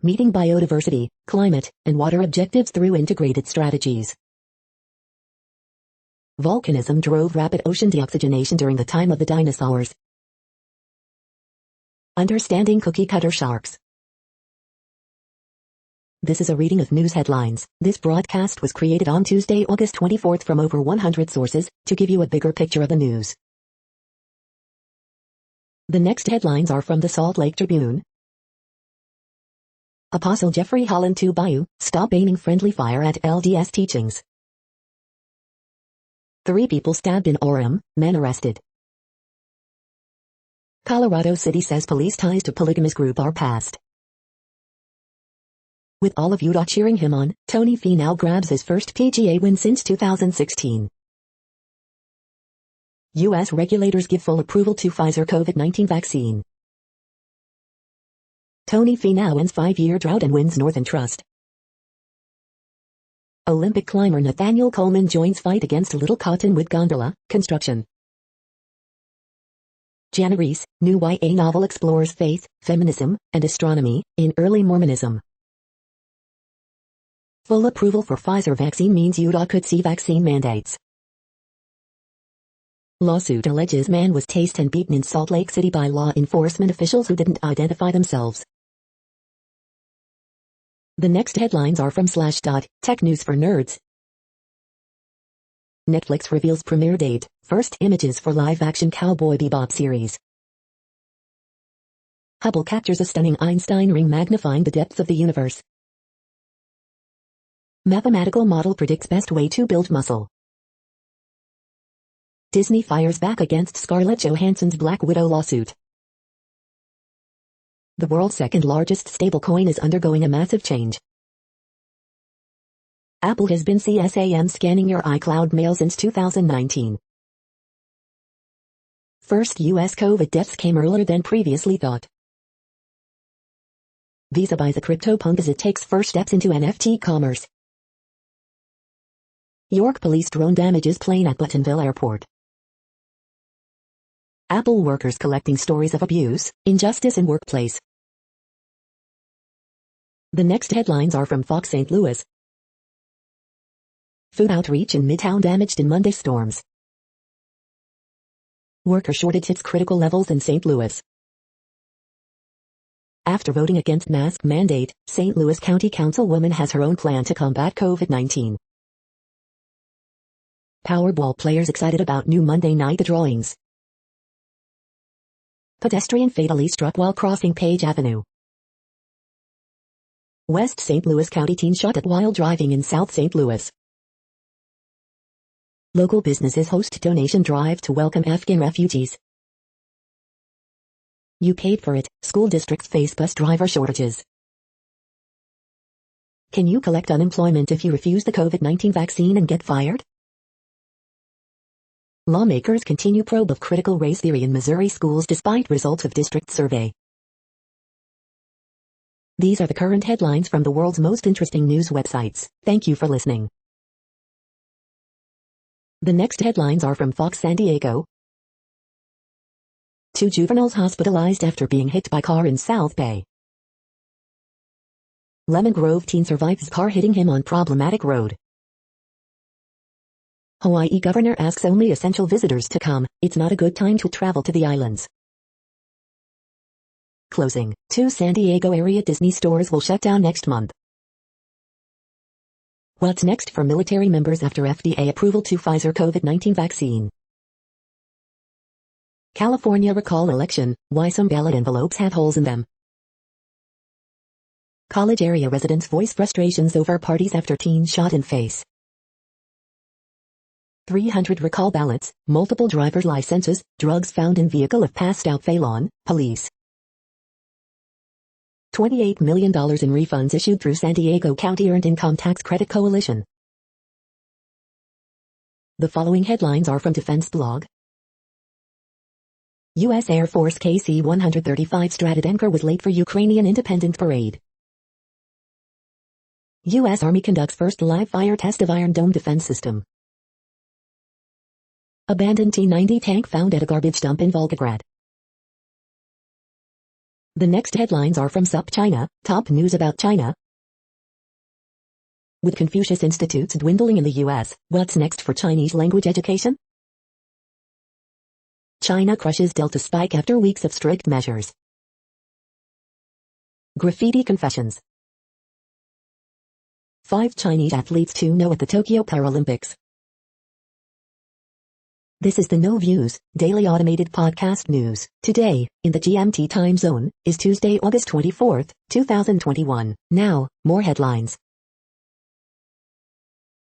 Meeting biodiversity, climate, and water objectives through integrated strategies. Volcanism drove rapid ocean deoxygenation during the time of the dinosaurs. Understanding cookie-cutter sharks. This is a reading of news headlines. This broadcast was created on Tuesday, August 24th from over 100 sources, to give you a bigger picture of the news. The next headlines are from the Salt Lake Tribune. Apostle Jeffrey Holland to Bayou, stop aiming friendly fire at LDS teachings. 3 people stabbed in Orem, men arrested. Colorado City says police ties to polygamous group are past. With all of Utah cheering him on, Tony Finau grabs his first PGA win since 2016. U.S. regulators give full approval to Pfizer COVID-19 vaccine. Tony Finau ends 5-year drought and wins Northern Trust. Olympic climber Nathaniel Coleman joins fight against Little Cottonwood gondola construction. Jana Reese, new YA novel explores faith, feminism, and astronomy in early Mormonism. Full approval for Pfizer vaccine means Utah could see vaccine mandates. Lawsuit alleges man was tased and beaten in Salt Lake City by law enforcement officials who didn't identify themselves. The next headlines are from Slashdot, tech news for nerds. Netflix reveals premiere date, first images for live-action Cowboy Bebop series. Hubble captures a stunning Einstein ring magnifying the depths of the universe. Mathematical model predicts best way to build muscle. Disney fires back against Scarlett Johansson's Black Widow lawsuit. The world's second largest stablecoin is undergoing a massive change. Apple has been CSAM scanning your iCloud mail since 2019. First U.S. COVID deaths came earlier than previously thought. Visa buys a CryptoPunk as it takes first steps into NFT commerce. York police drone damages plane at Buttonville Airport. Apple workers collecting stories of abuse, injustice in workplace. The next headlines are from Fox St. Louis. Food outreach in Midtown damaged in Monday storms. Worker shortage hits critical levels in St. Louis. After voting against mask mandate, St. Louis County Councilwoman has her own plan to combat COVID-19. Powerball players excited about new Monday night drawings. Pedestrian fatally struck while crossing Page Avenue. West St. Louis County teen shot at while driving in South St. Louis. Local businesses host donation drive to welcome Afghan refugees. You paid for it, school districts face bus driver shortages. Can you collect unemployment if you refuse the COVID-19 vaccine and get fired? Lawmakers continue probe of critical race theory in Missouri schools despite results of district survey. These are the current headlines from the world's most interesting news websites. Thank you for listening. The next headlines are from Fox San Diego. 2 juveniles hospitalized after being hit by car in South Bay. Lemon Grove teen survives car hitting him on problematic road. Hawaii governor asks only essential visitors to come. It's not a good time to travel to the islands. Closing. 2 San Diego area Disney stores will shut down next month. What's next for military members after FDA approval to Pfizer COVID-19 vaccine? California recall election, why some ballot envelopes have holes in them. College area residents voice frustrations over parties after teen shot in face. 300 recall ballots, multiple driver's licenses, drugs found in vehicle of passed out felon, police. $28 million in refunds issued through San Diego County Earned Income Tax Credit Coalition. The following headlines are from Defense Blog. U.S. Air Force KC-135 Stratotanker was late for Ukrainian Independence Parade. U.S. Army conducts first live-fire test of Iron Dome defense system. Abandoned T-90 tank found at a garbage dump in Volgograd. The next headlines are from SUP China, top news about China. With Confucius Institutes dwindling in the U.S., what's next for Chinese language education? China crushes Delta spike after weeks of strict measures. Graffiti confessions. 5 Chinese athletes to know at the Tokyo Paralympics. This is the No Views, daily automated podcast news. Today, in the GMT time zone, is Tuesday, August 24th, 2021. Now, more headlines.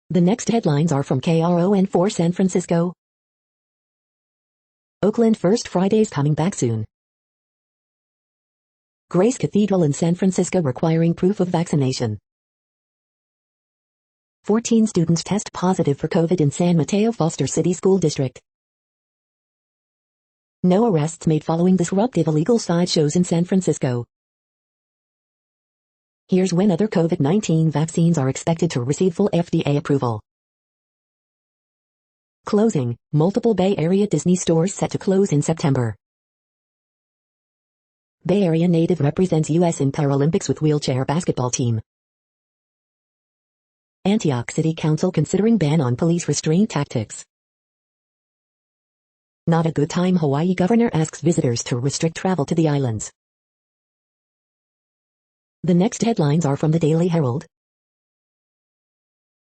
The next headlines are from KRON4 San Francisco. Oakland First Friday's coming back soon. Grace Cathedral in San Francisco requiring proof of vaccination. 14 students test positive for COVID in San Mateo Foster City School District. No arrests made following disruptive illegal sideshows in San Francisco. Here's when other COVID-19 vaccines are expected to receive full FDA approval. Closing, multiple Bay Area Disney stores set to close in September. Bay Area native represents U.S. in Paralympics with wheelchair basketball team. Antioch City Council considering ban on police restraint tactics. Not a good time. Hawaii governor asks visitors to restrict travel to the islands. The next headlines are from the Daily Herald.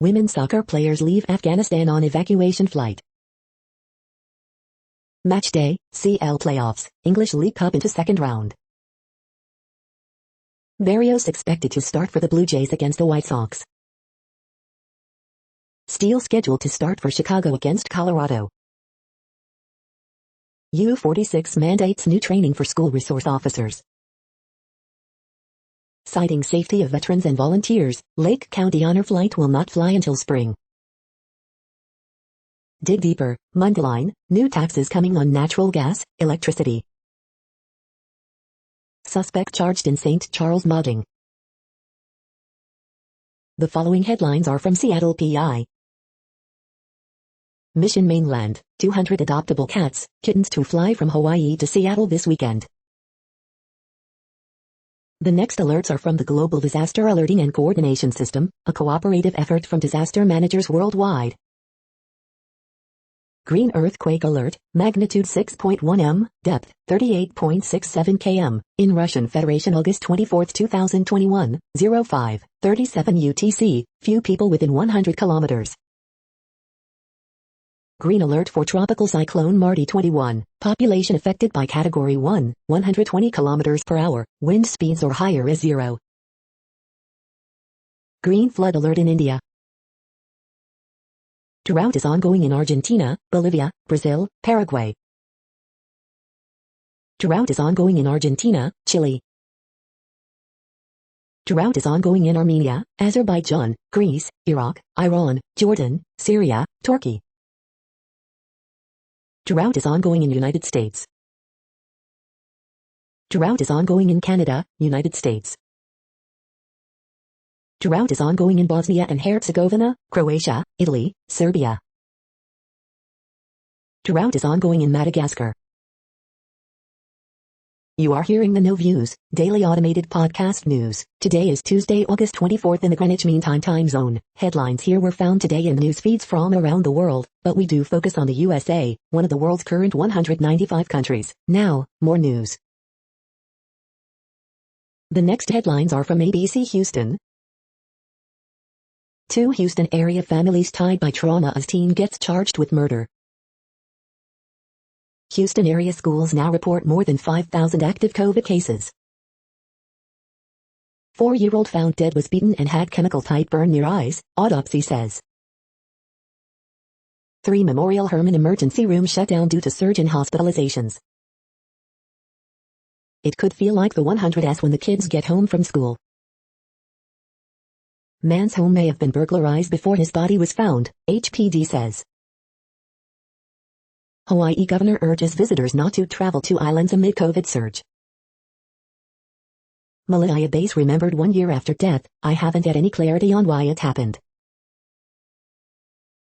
Women's soccer players leave Afghanistan on evacuation flight. Match day, CL playoffs, English League Cup into second round. Berrios expected to start for the Blue Jays against the White Sox. Steele scheduled to start for Chicago against Colorado. U-46 mandates new training for school resource officers. Citing safety of veterans and volunteers, Lake County honor flight will not fly until spring. Dig deeper, Mundelein, new taxes coming on natural gas, electricity. Suspect charged in St. Charles mobbing. The following headlines are from Seattle PI. Mission Mainland, 200 adoptable cats, kittens to fly from Hawaii to Seattle this weekend. The next alerts are from the Global Disaster Alerting and Coordination System, a cooperative effort from disaster managers worldwide. Green earthquake alert, magnitude 6.1 m, depth 38.67 km, in Russian Federation August 24, 2021, 05:37 UTC, few people within 100 kilometers. Green alert for tropical cyclone Marty 21, population affected by category 1, 120 km per hour, wind speeds or higher is 0. Green flood alert in India. Drought is ongoing in Argentina, Bolivia, Brazil, Paraguay. Drought is ongoing in Argentina, Chile. Drought is ongoing in Armenia, Azerbaijan, Greece, Iraq, Iran, Jordan, Syria, Turkey. Drought is ongoing in United States. Drought is ongoing in Canada, United States. Drought is ongoing in Bosnia and Herzegovina, Croatia, Italy, Serbia. Drought is ongoing in Madagascar. You are hearing the No Views, daily automated podcast news. Today is Tuesday, August 24th in the Greenwich Mean Time time zone. Headlines here were found today in news feeds from around the world, but we do focus on the USA, one of the world's current 195 countries. Now, more news. The next headlines are from ABC Houston. 2 Houston area families tied by trauma as teen gets charged with murder. Houston area schools now report more than 5,000 active COVID cases. 4-year-old found dead was beaten and had chemical-type burn near eyes, autopsy says. 3 Memorial Hermann emergency room shut down due to surge in hospitalizations. It could feel like the 100s when the kids get home from school. Man's home may have been burglarized before his body was found, HPD says. Hawaii governor urges visitors not to travel to islands amid COVID surge. Malaya base remembered 1 year after death. I haven't had any clarity on why it happened.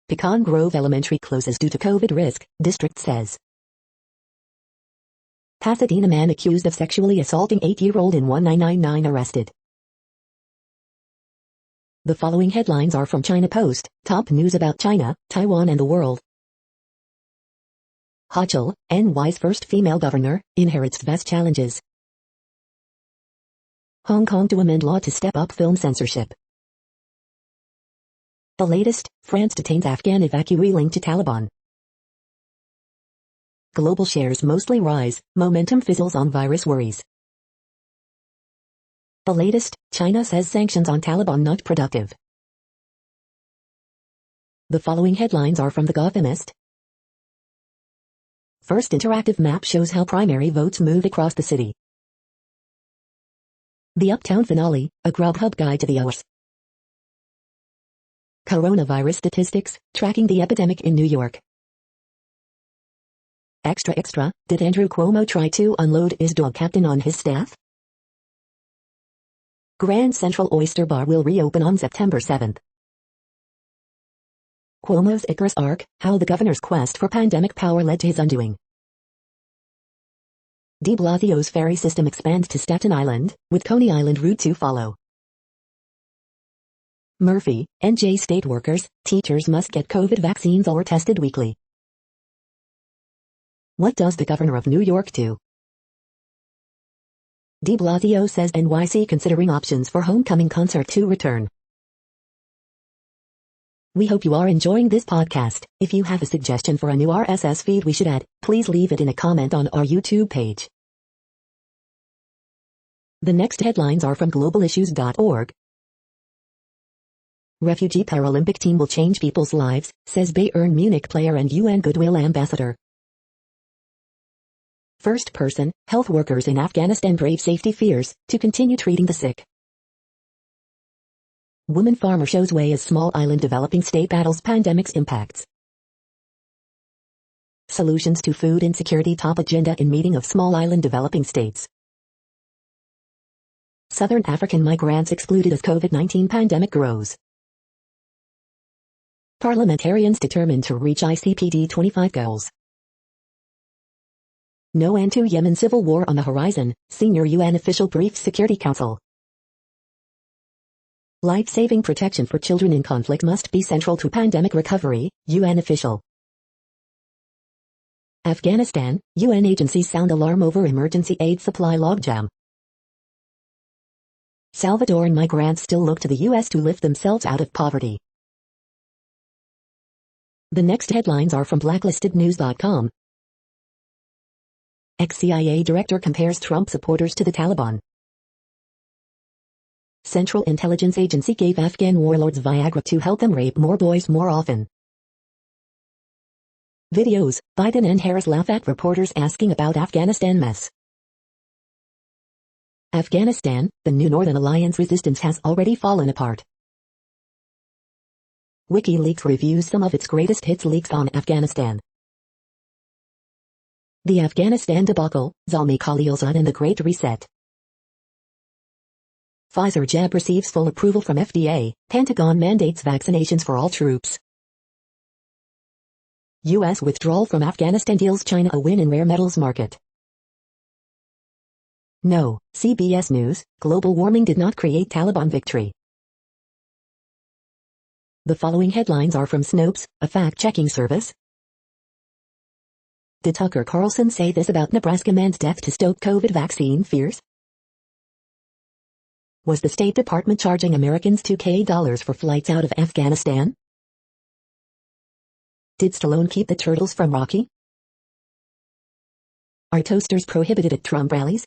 Pecan Grove Elementary closes due to COVID risk, district says. Pasadena man accused of sexually assaulting 8-year-old in 1999 arrested. The following headlines are from China Post, top news about China, Taiwan and the world. Hochul, NY's first female governor, inherits vast challenges. Hong Kong to amend law to step up film censorship. The latest, France detains Afghan evacuee linked to Taliban. Global shares mostly rise, momentum fizzles on virus worries. The latest, China says sanctions on Taliban not productive. The following headlines are from The Gothamist. First interactive map shows how primary votes move across the city. The Uptown Finale, a Grubhub guide to the US. Coronavirus statistics, tracking the epidemic in New York. Extra, did Andrew Cuomo try to unload his dog captain on his staff? Grand Central Oyster Bar will reopen on September 7th. Cuomo's Icarus arc, how the governor's quest for pandemic power led to his undoing. De Blasio's ferry system expands to Staten Island, with Coney Island route to follow. Murphy, NJ state workers, teachers must get COVID vaccines or tested weekly. What does the governor of New York do? De Blasio says NYC considering options for homecoming concert to return. We hope you are enjoying this podcast. If you have a suggestion for a new RSS feed we should add, please leave it in a comment on our YouTube page. The next headlines are from globalissues.org. Refugee Paralympic team will change people's lives, says Bayern Munich player and UN Goodwill ambassador. First person, health workers in Afghanistan brave safety fears, to continue treating the sick. Woman farmer shows way as small island developing state battles pandemic's impacts. Solutions to food insecurity top agenda in meeting of small island developing states. Southern African migrants excluded as COVID-19 pandemic grows. Parliamentarians determined to reach ICPD 25 goals. No end to Yemen civil war on the horizon, senior UN official briefs Security Council. Life-saving protection for children in conflict must be central to pandemic recovery, UN official. Afghanistan, UN agencies sound alarm over emergency aid supply logjam. Salvadoran migrants still look to the US to lift themselves out of poverty. The next headlines are from blacklistednews.com. Ex-CIA director compares Trump supporters to the Taliban. Central Intelligence Agency gave Afghan warlords Viagra to help them rape more boys more often. Videos, Biden and Harris laugh at reporters asking about Afghanistan mess. Afghanistan, the new Northern Alliance resistance has already fallen apart. WikiLeaks reviews some of its greatest hits leaks on Afghanistan. The Afghanistan debacle, Zalmi Khalilzad and the Great Reset. Pfizer jab receives full approval from FDA, Pentagon mandates vaccinations for all troops. U.S. withdrawal from Afghanistan deals China a win in rare metals market. No, CBS News, global warming did not create Taliban victory. The following headlines are from Snopes, a fact-checking service. Did Tucker Carlson say this about Nebraska man's death to stoke COVID vaccine fears? Was the State Department charging Americans $2,000 for flights out of Afghanistan? Did Stallone keep the turtles from Rocky? Are toasters prohibited at Trump rallies?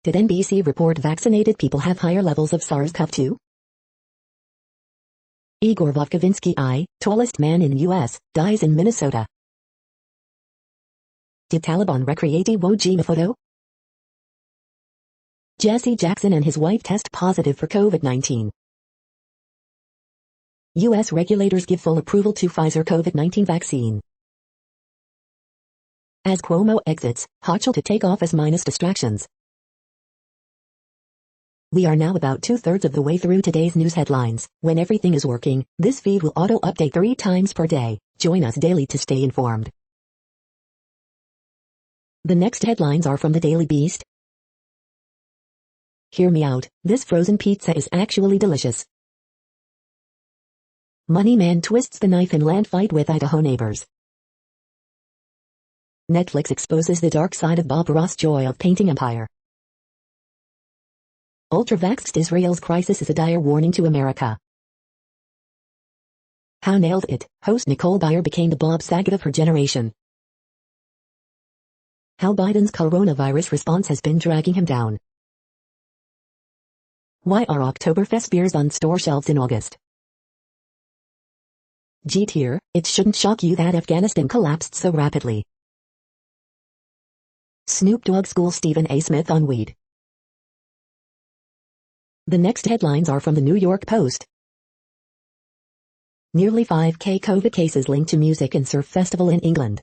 Did NBC report vaccinated people have higher levels of SARS-CoV-2? Igor Vovkovinsky, tallest man in U.S., dies in Minnesota. Did Taliban recreate Iwo Jima photo? Jesse Jackson and his wife test positive for COVID-19. U.S. regulators give full approval to Pfizer COVID-19 vaccine. As Cuomo exits, Hochul to take office minus distractions. We are now about 2/3 of the way through today's news headlines. When everything is working, this feed will auto-update 3 times per day. Join us daily to stay informed. The next headlines are from the Daily Beast. Hear me out, this frozen pizza is actually delicious. Money man twists the knife in land fight with Idaho neighbors. Netflix exposes the dark side of Bob Ross' joy of painting empire. Ultra-vaxxed Israel's crisis is a dire warning to America. How nailed it, host Nicole Byer became the Bob Saget of her generation. How Biden's coronavirus response has been dragging him down. Why are Oktoberfest beers on store shelves in August? G-tier, it shouldn't shock you that Afghanistan collapsed so rapidly. Snoop Dogg schools Stephen A. Smith on weed. The next headlines are from the New York Post. Nearly 5,000 COVID cases linked to music and surf festival in England.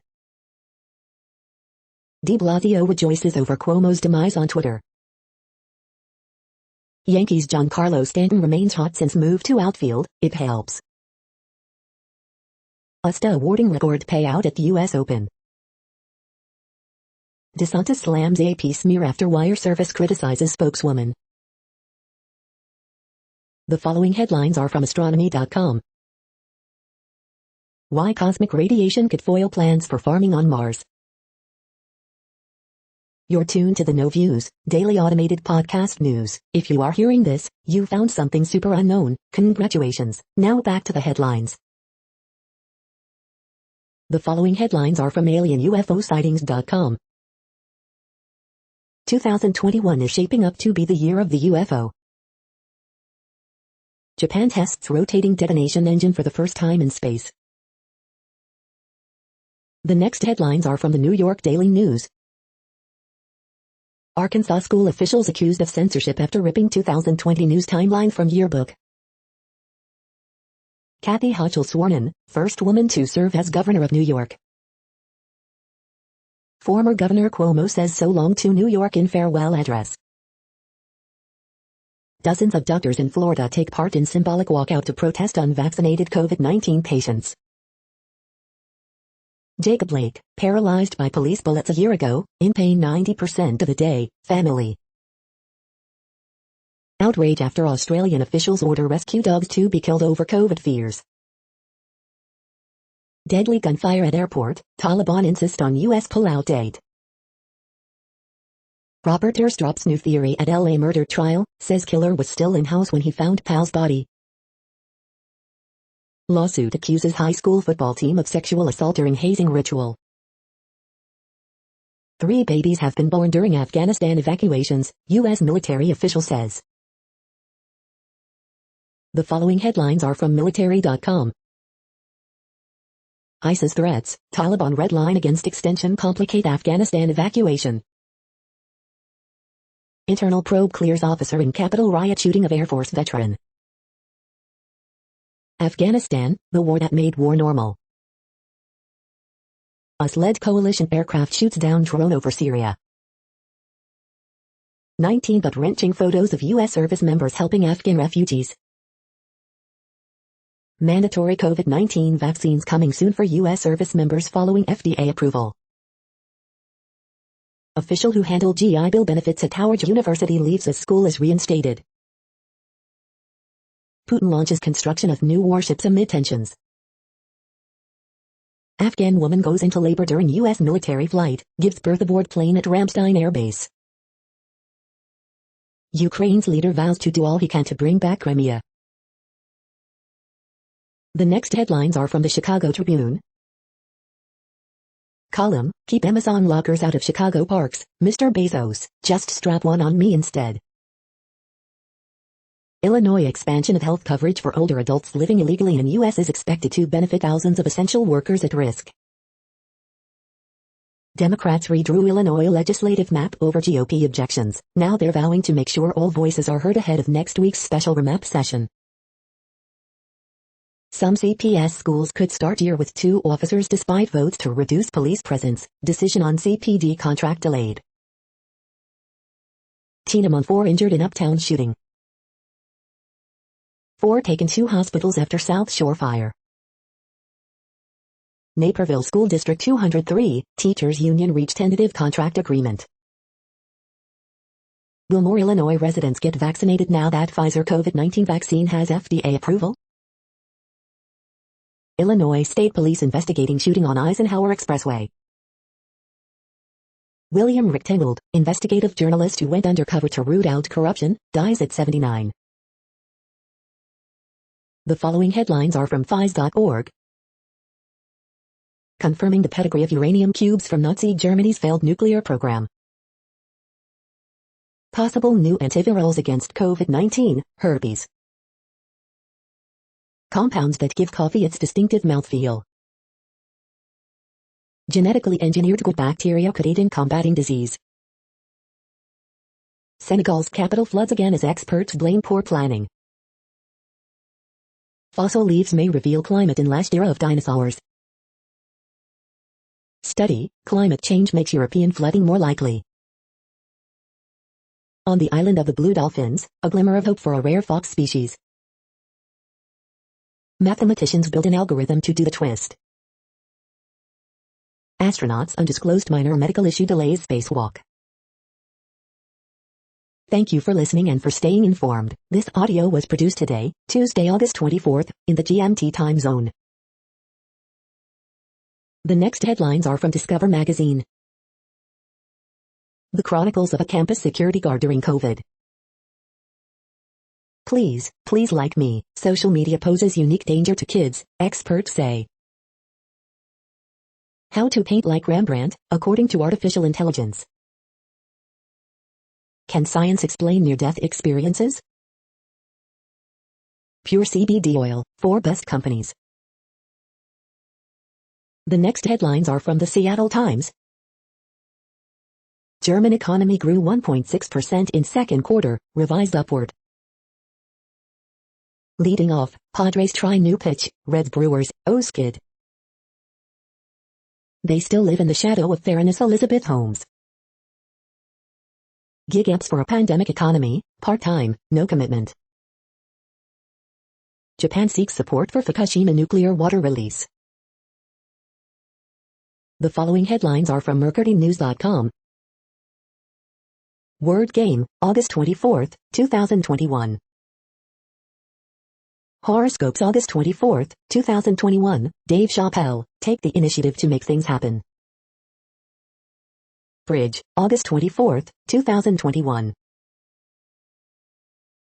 De Blasio rejoices over Cuomo's demise on Twitter. Yankees' Giancarlo Stanton remains hot since move to outfield, it helps. USTA awarding record payout at the U.S. Open. DeSantis slams AP smear after wire service criticizes spokeswoman. The following headlines are from astronomy.com. Why cosmic radiation could foil plans for farming on Mars. You're tuned to the No Views, daily automated podcast news. If you are hearing this, you found something super unknown. Congratulations. Now back to the headlines. The following headlines are from alienUFOsightings.com. 2021 is shaping up to be the year of the UFO. Japan tests rotating detonation engine for the first time in space. The next headlines are from the New York Daily News. Arkansas school officials accused of censorship after ripping 2020 news timeline from yearbook. Kathy Hochul sworn in, first woman to serve as governor of New York. Former Governor Cuomo says so long to New York in farewell address. Dozens of doctors in Florida take part in symbolic walkout to protest unvaccinated COVID-19 patients. Jacob Blake, paralyzed by police bullets a year ago, in pain 90% of the day, family. Outrage after Australian officials order rescue dogs to be killed over COVID fears. Deadly gunfire at airport, Taliban insist on U.S. pullout date. Robert Durst drops new theory at LA murder trial, says killer was still in house when he found pal's body. Lawsuit accuses high school football team of sexual assault during hazing ritual. 3 babies have been born during Afghanistan evacuations, U.S. military official says. The following headlines are from military.com. ISIS threats, Taliban red line against extension complicate Afghanistan evacuation. Internal probe clears officer in Capitol riot shooting of Air Force veteran. Afghanistan, the war that made war normal. US-led coalition aircraft shoots down drone over Syria. 19 gut-wrenching photos of U.S. service members helping Afghan refugees. Mandatory COVID-19 vaccines coming soon for U.S. service members following FDA approval. Official who handled GI Bill benefits at Howard University leaves as school is reinstated. Putin launches construction of new warships amid tensions. Afghan woman goes into labor during U.S. military flight, gives birth aboard plane at Ramstein Air Base. Ukraine's leader vows to do all he can to bring back Crimea. The next headlines are from the Chicago Tribune. Column, keep Amazon lockers out of Chicago parks, Mr. Bezos, just strap one on me instead. Illinois expansion of health coverage for older adults living illegally in U.S. is expected to benefit thousands of essential workers at risk. Democrats redrew Illinois legislative map over GOP objections. Now they're vowing to make sure all voices are heard ahead of next week's special remap session. Some CPS schools could start year with 2 officers despite votes to reduce police presence. Decision on CPD contract delayed. Teen among 4 injured in Uptown shooting. 4 taken to hospitals after South Shore fire. Naperville School District 203, Teachers Union reached tentative contract agreement. Will more Illinois residents get vaccinated now that Pfizer COVID-19 vaccine has FDA approval? Illinois State Police investigating shooting on Eisenhower Expressway. William Rectangled, investigative journalist who went undercover to root out corruption, dies at 79. The following headlines are from FIS.org. Confirming the pedigree of uranium cubes from Nazi Germany's failed nuclear program. Possible new antivirals against COVID-19, herpes. Compounds that give coffee its distinctive mouthfeel. Genetically engineered good bacteria could aid in combating disease. Senegal's capital floods again as experts blame poor planning. Fossil leaves may reveal climate in last era of dinosaurs. Study, climate change makes European flooding more likely. On the island of the blue dolphins, a glimmer of hope for a rare fox species. Mathematicians build an algorithm to do the twist. Astronauts undisclosed minor medical issue delays spacewalk. Thank you for listening and for staying informed. This audio was produced today, Tuesday, August 24th, in the GMT time zone. The next headlines are from Discover magazine. The Chronicles of a Campus Security Guard During COVID. Please like me. Social media poses unique danger to kids, experts say. How to paint like Rembrandt, according to artificial intelligence. Can science explain near-death experiences? Pure CBD oil, 4 best companies. The next headlines are from the Seattle Times. German economy grew 1.6% in second quarter, revised upward. Leading off, Padres try new pitch, Reds Brewers, Skid. They still live in the shadow of Theranos Elizabeth Holmes. Gig apps for a pandemic economy, part-time, no commitment. Japan seeks support for Fukushima nuclear water release. The following headlines are from MercuryNews.com. Word Game, August 24th, 2021. Horoscopes August 24th, 2021, Dave Chappelle, take the initiative to make things happen. Bridge, August 24th, 2021.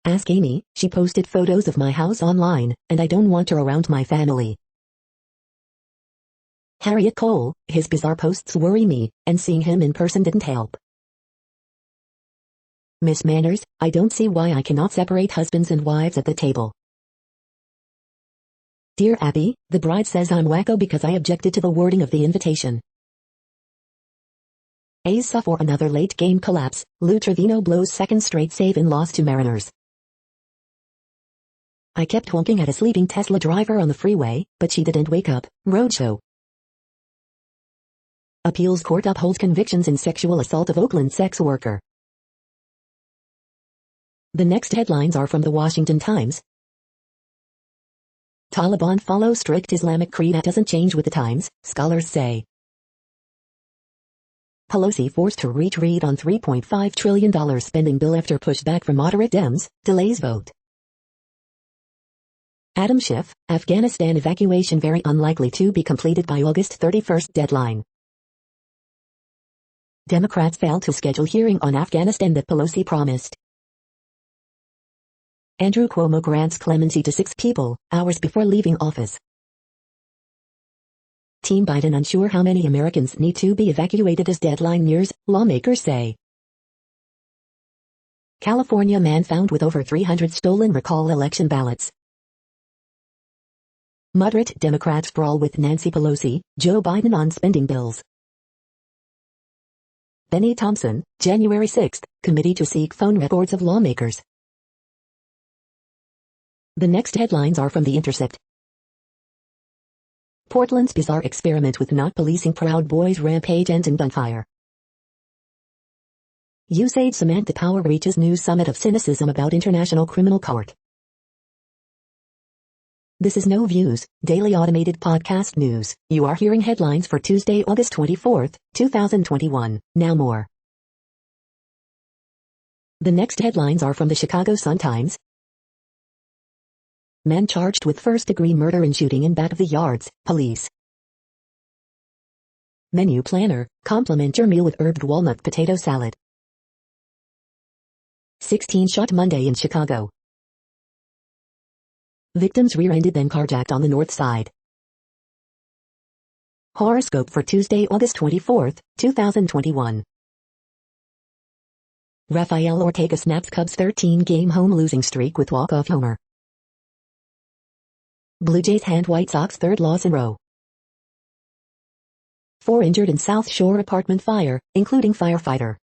Ask Amy, she posted photos of my house online, and I don't want her around my family. Harriet Cole, his bizarre posts worry me, and seeing him in person didn't help. Miss Manners, I don't see why I cannot separate husbands and wives at the table. Dear Abby, the bride says I'm wacko because I objected to the wording of the invitation. A's suffer another late game collapse, Lou Trevino blows second straight save in loss to Mariners. I kept honking at a sleeping Tesla driver on the freeway, but she didn't wake up, roadshow. Appeals court upholds convictions in sexual assault of Oakland sex worker. The next headlines are from the Washington Times. Taliban follow strict Islamic creed that doesn't change with the times, scholars say. Pelosi forced to retreat on $3.5 trillion spending bill after pushback from moderate Dems, delays vote. Adam Schiff, Afghanistan evacuation very unlikely to be completed by August 31st deadline. Democrats failed to schedule hearing on Afghanistan that Pelosi promised. Andrew Cuomo grants clemency to 6 people, hours before leaving office. Team Biden unsure how many Americans need to be evacuated as deadline nears, lawmakers say. California man found with over 300 stolen recall election ballots. Moderate Democrats brawl with Nancy Pelosi, Joe Biden on spending bills. Benny Thompson, January 6, committee to seek phone records of lawmakers. The next headlines are from The Intercept. Portland's bizarre experiment with not policing Proud Boys rampage ends in gunfire. USAID Samantha Power reaches new summit of cynicism about International Criminal Court. This is No Views, daily automated podcast news. You are hearing headlines for Tuesday, August 24th, 2021. Now more. The next headlines are from the Chicago Sun-Times. Man charged with first-degree murder and shooting in back of the yards, police. Menu planner, complement your meal with herbed walnut potato salad. 16 shot Monday in Chicago. Victims rear-ended then carjacked on the north side. Horoscope for Tuesday, August 24th, 2021. Rafael Ortega snaps Cubs' 13-game home losing streak with walk-off homer. Blue Jays hand White Sox third loss in row. 4 injured in South Shore apartment fire, including firefighter.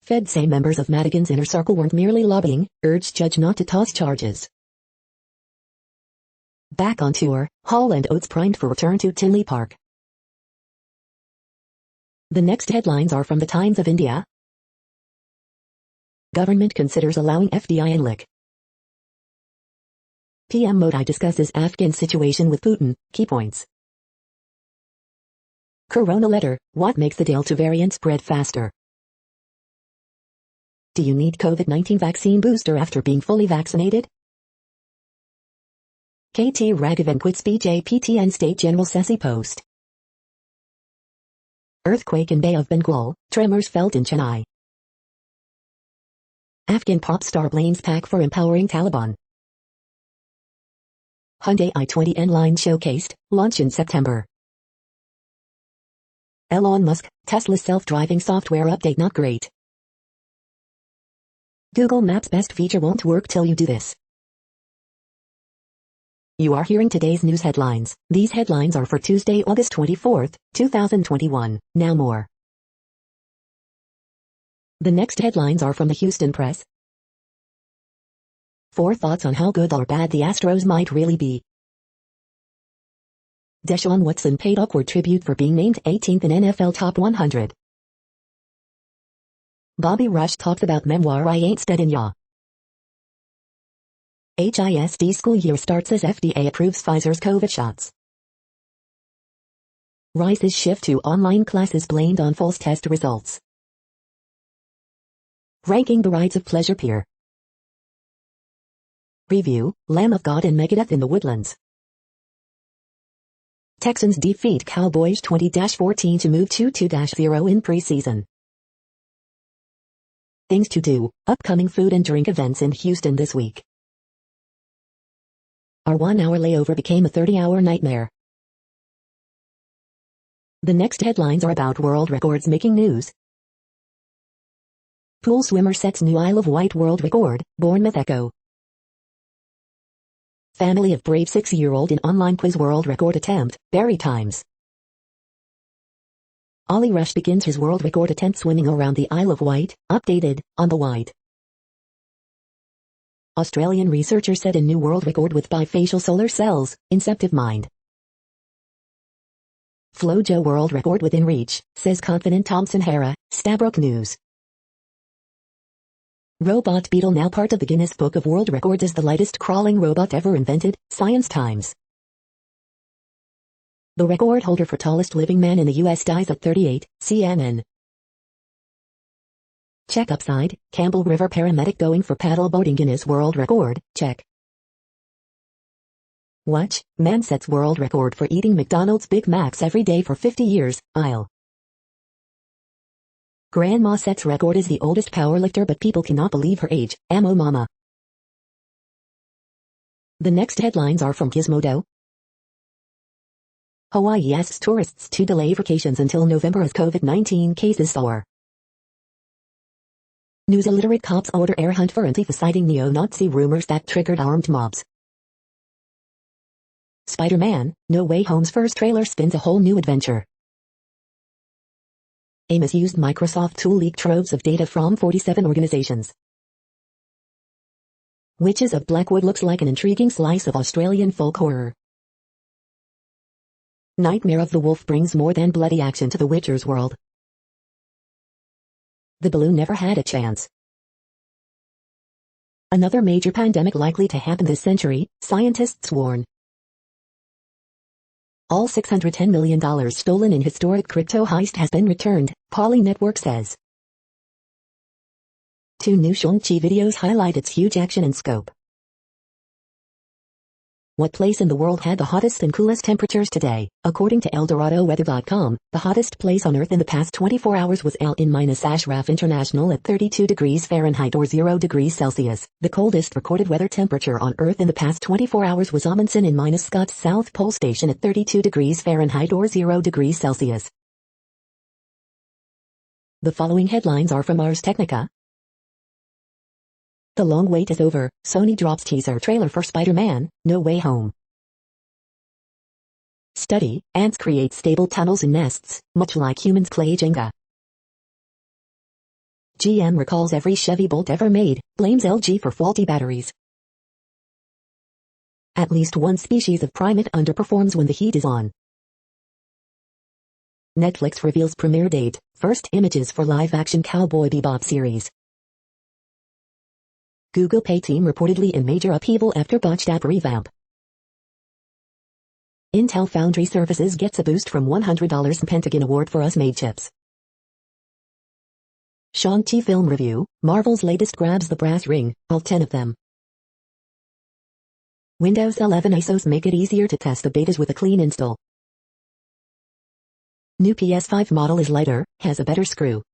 Feds say members of Madigan's inner circle weren't merely lobbying, urged judge not to toss charges. Back on tour, Hall & Oates primed for return to Tinley Park. The next headlines are from the Times of India. Government considers allowing FDI in LIC. PM Modi discusses Afghan situation with Putin, key points. Corona letter, what makes the Delta variant spread faster? Do you need COVID-19 vaccine booster after being fully vaccinated? KT Raghavan quits BJP and State General Sesi post. Earthquake in Bay of Bengal, tremors felt in Chennai. Afghan pop star blames Pak for empowering Taliban. Hyundai i20 N-Line showcased, launch in September. Elon Musk, Tesla's self-driving software update not great. Google Maps best feature won't work till you do this. You are hearing today's news headlines. These headlines are for Tuesday, August 24th, 2021. Now more. The next headlines are from the Houston Press. 4 thoughts on how good or bad the Astros might really be. Deshaun Watson paid awkward tribute for being named 18th in NFL Top 100. Bobby Rush talks about memoir I Ain't Steadin' Ya. HISD school year starts as FDA approves Pfizer's COVID shots. Rice's shift to online classes blamed on false test results. Ranking the rides of pleasure pier. Review, Lamb of God and Megadeth in the Woodlands. Texans defeat Cowboys 20-14 to move to 2-0 in preseason. Things to do, upcoming food and drink events in Houston this week. Our 1-hour layover became a 30-hour nightmare. The next headlines are about world records making news. Pool swimmer sets new Isle of Wight world record, Bournemouth Echo. Family of brave 6-year-old in online quiz world record attempt, Barry Times. Ollie Rush begins his world record attempt swimming around the Isle of Wight, updated, on the Wight. Australian researcher set a new world record with bifacial solar cells, Inceptive Mind. Flojo world record within reach, says confident Thompson Hara, Stabroek News. Robot beetle now part of the Guinness Book of World Records as the lightest crawling robot ever invented, Science Times. The record holder for tallest living man in the U.S. dies at 38, CNN. Check upside, Campbell River paramedic going for paddle boating Guinness World Record, check. Watch, man sets world record for eating McDonald's Big Macs every day for 50 years, aisle. Grandma sets record as the oldest powerlifter but people cannot believe her age, Ammo Mama. The next headlines are from Gizmodo. Hawaii asks tourists to delay vacations until November as COVID-19 cases soar. News illiterate cops order air hunt for Antifa citing neo-Nazi rumors that triggered armed mobs. Spider-Man, No Way Home's first trailer spins a whole new adventure. Amos used Microsoft to leak troves of data from 47 organizations. Witches of Blackwood looks like an intriguing slice of Australian folk horror. Nightmare of the Wolf brings more than bloody action to the Witcher's world. The balloon never had a chance. Another major pandemic likely to happen this century, scientists warn. All $610 million stolen in historic crypto heist has been returned, Poly Network says. 2 new Shang-Chi videos highlight its huge action and scope. What place in the world had the hottest and coolest temperatures today? According to ElDoradoWeather.com, the hottest place on Earth in the past 24 hours was Al-In-Ashraf International at 32 degrees Fahrenheit or 0 degrees Celsius. The coldest recorded weather temperature on Earth in the past 24 hours was Amundsen in Scott's South Pole Station at 32 degrees Fahrenheit or 0 degrees Celsius. The following headlines are from Ars Technica. The long wait is over, Sony drops teaser trailer for Spider-Man, No Way Home. Study, ants create stable tunnels in nests, much like humans play Jenga. GM recalls every Chevy Bolt ever made, blames LG for faulty batteries. At least one species of primate underperforms when the heat is on. Netflix reveals premiere date, first images for live-action Cowboy Bebop series. Google Pay team reportedly in major upheaval after botched app revamp. Intel Foundry Services gets a boost from $100 Pentagon Award for US-made chips. Shang-Chi film review, Marvel's latest grabs the brass ring, all 10 of them. Windows 11 ISOs make it easier to test the betas with a clean install. New PS5 model is lighter, has a better screw.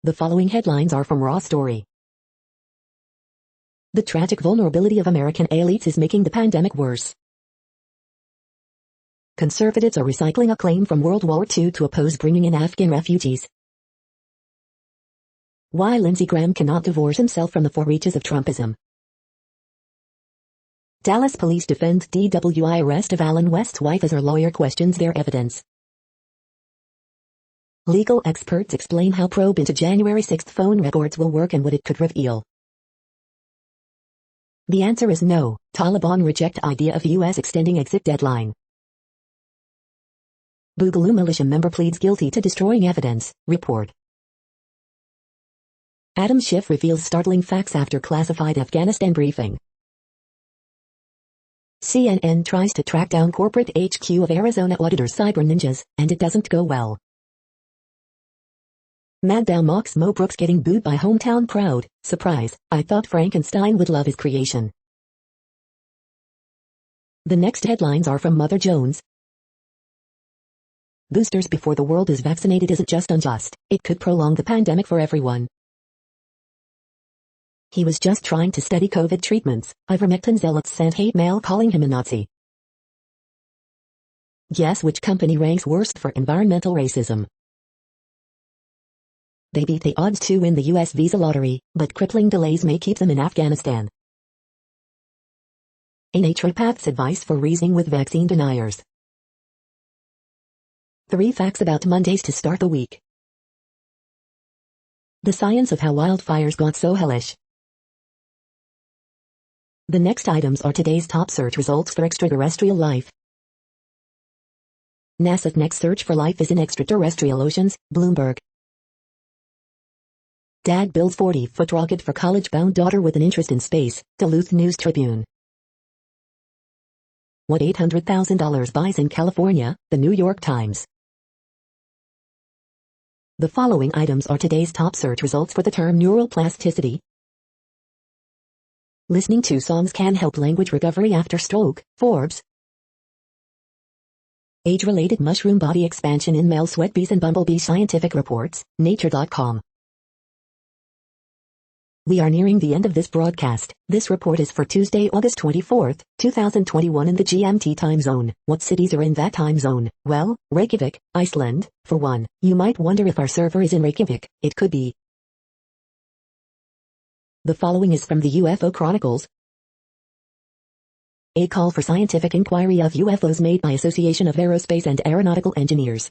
The following headlines are from Raw Story. The tragic vulnerability of American elites is making the pandemic worse. Conservatives are recycling a claim from World War II to oppose bringing in Afghan refugees. Why Lindsey Graham cannot divorce himself from the four reaches of Trumpism. Dallas police defend DWI arrest of Allen West's wife as her lawyer questions their evidence. Legal experts explain how probe into January 6 phone records will work and what it could reveal. The answer is no. Taliban reject idea of U.S. extending exit deadline. Boogaloo militia member pleads guilty to destroying evidence, report. Adam Schiff reveals startling facts after classified Afghanistan briefing. CNN tries to track down corporate HQ of Arizona auditors cyber ninjas, and it doesn't go well. Maddow mocks Mo Brooks getting booed by hometown crowd. Surprise, I thought Frankenstein would love his creation. The next headlines are from Mother Jones. Boosters before the world is vaccinated isn't just unjust, it could prolong the pandemic for everyone. He was just trying to study COVID treatments. Ivermectin zealots sent hate mail calling him a Nazi. Guess which company ranks worst for environmental racism? They beat the odds to win the U.S. visa lottery, but crippling delays may keep them in Afghanistan. A naturopath's advice for reasoning with vaccine deniers. 3 facts about Mondays to start the week. The science of how wildfires got so hellish. The next items are today's top search results for extraterrestrial life. NASA's next search for life is in extraterrestrial oceans, Bloomberg. Dad builds 40-foot rocket for college-bound daughter with an interest in space, Duluth News-Tribune. What $800,000 buys in California, The New York Times. The following items are today's top search results for the term neuroplasticity. Listening to songs can help language recovery after stroke, Forbes. Age-related mushroom body expansion in male sweat bees and bumblebee scientific reports, Nature.com. We are nearing the end of this broadcast. This report is for Tuesday, August 24, 2021 in the GMT time zone. What cities are in that time zone? Well, Reykjavik, Iceland, for one. You might wonder if our server is in Reykjavik. It could be. The following is from the UFO Chronicles. A call for scientific inquiry of UFOs made by Association of Aerospace and Aeronautical Engineers.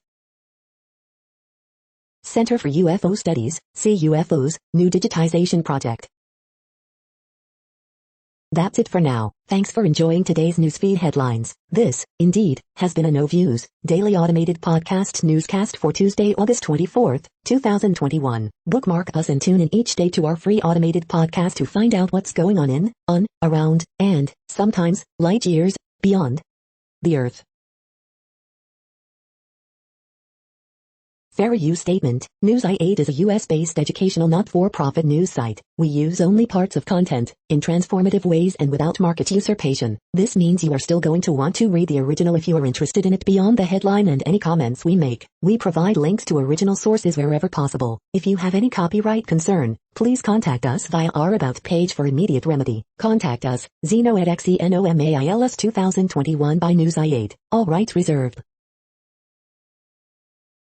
Center for UFO Studies, see UFOs, new digitization project. That's it for now. Thanks for enjoying today's newsfeed headlines. This, indeed, has been a No Views, daily automated podcast newscast for Tuesday, August 24th, 2021. Bookmark us and tune in each day to our free automated podcast to find out what's going on, around, and, sometimes, light years, beyond the Earth. Fair use statement. News.8 is a US-based educational not-for-profit news site. We use only parts of content, in transformative ways and without market usurpation. This means you are still going to want to read the original if you are interested in it beyond the headline and any comments we make. We provide links to original sources wherever possible. If you have any copyright concern, please contact us via our About page for immediate remedy. Contact us, Zeno at XENOMAILS 2021 by News.8. All rights reserved.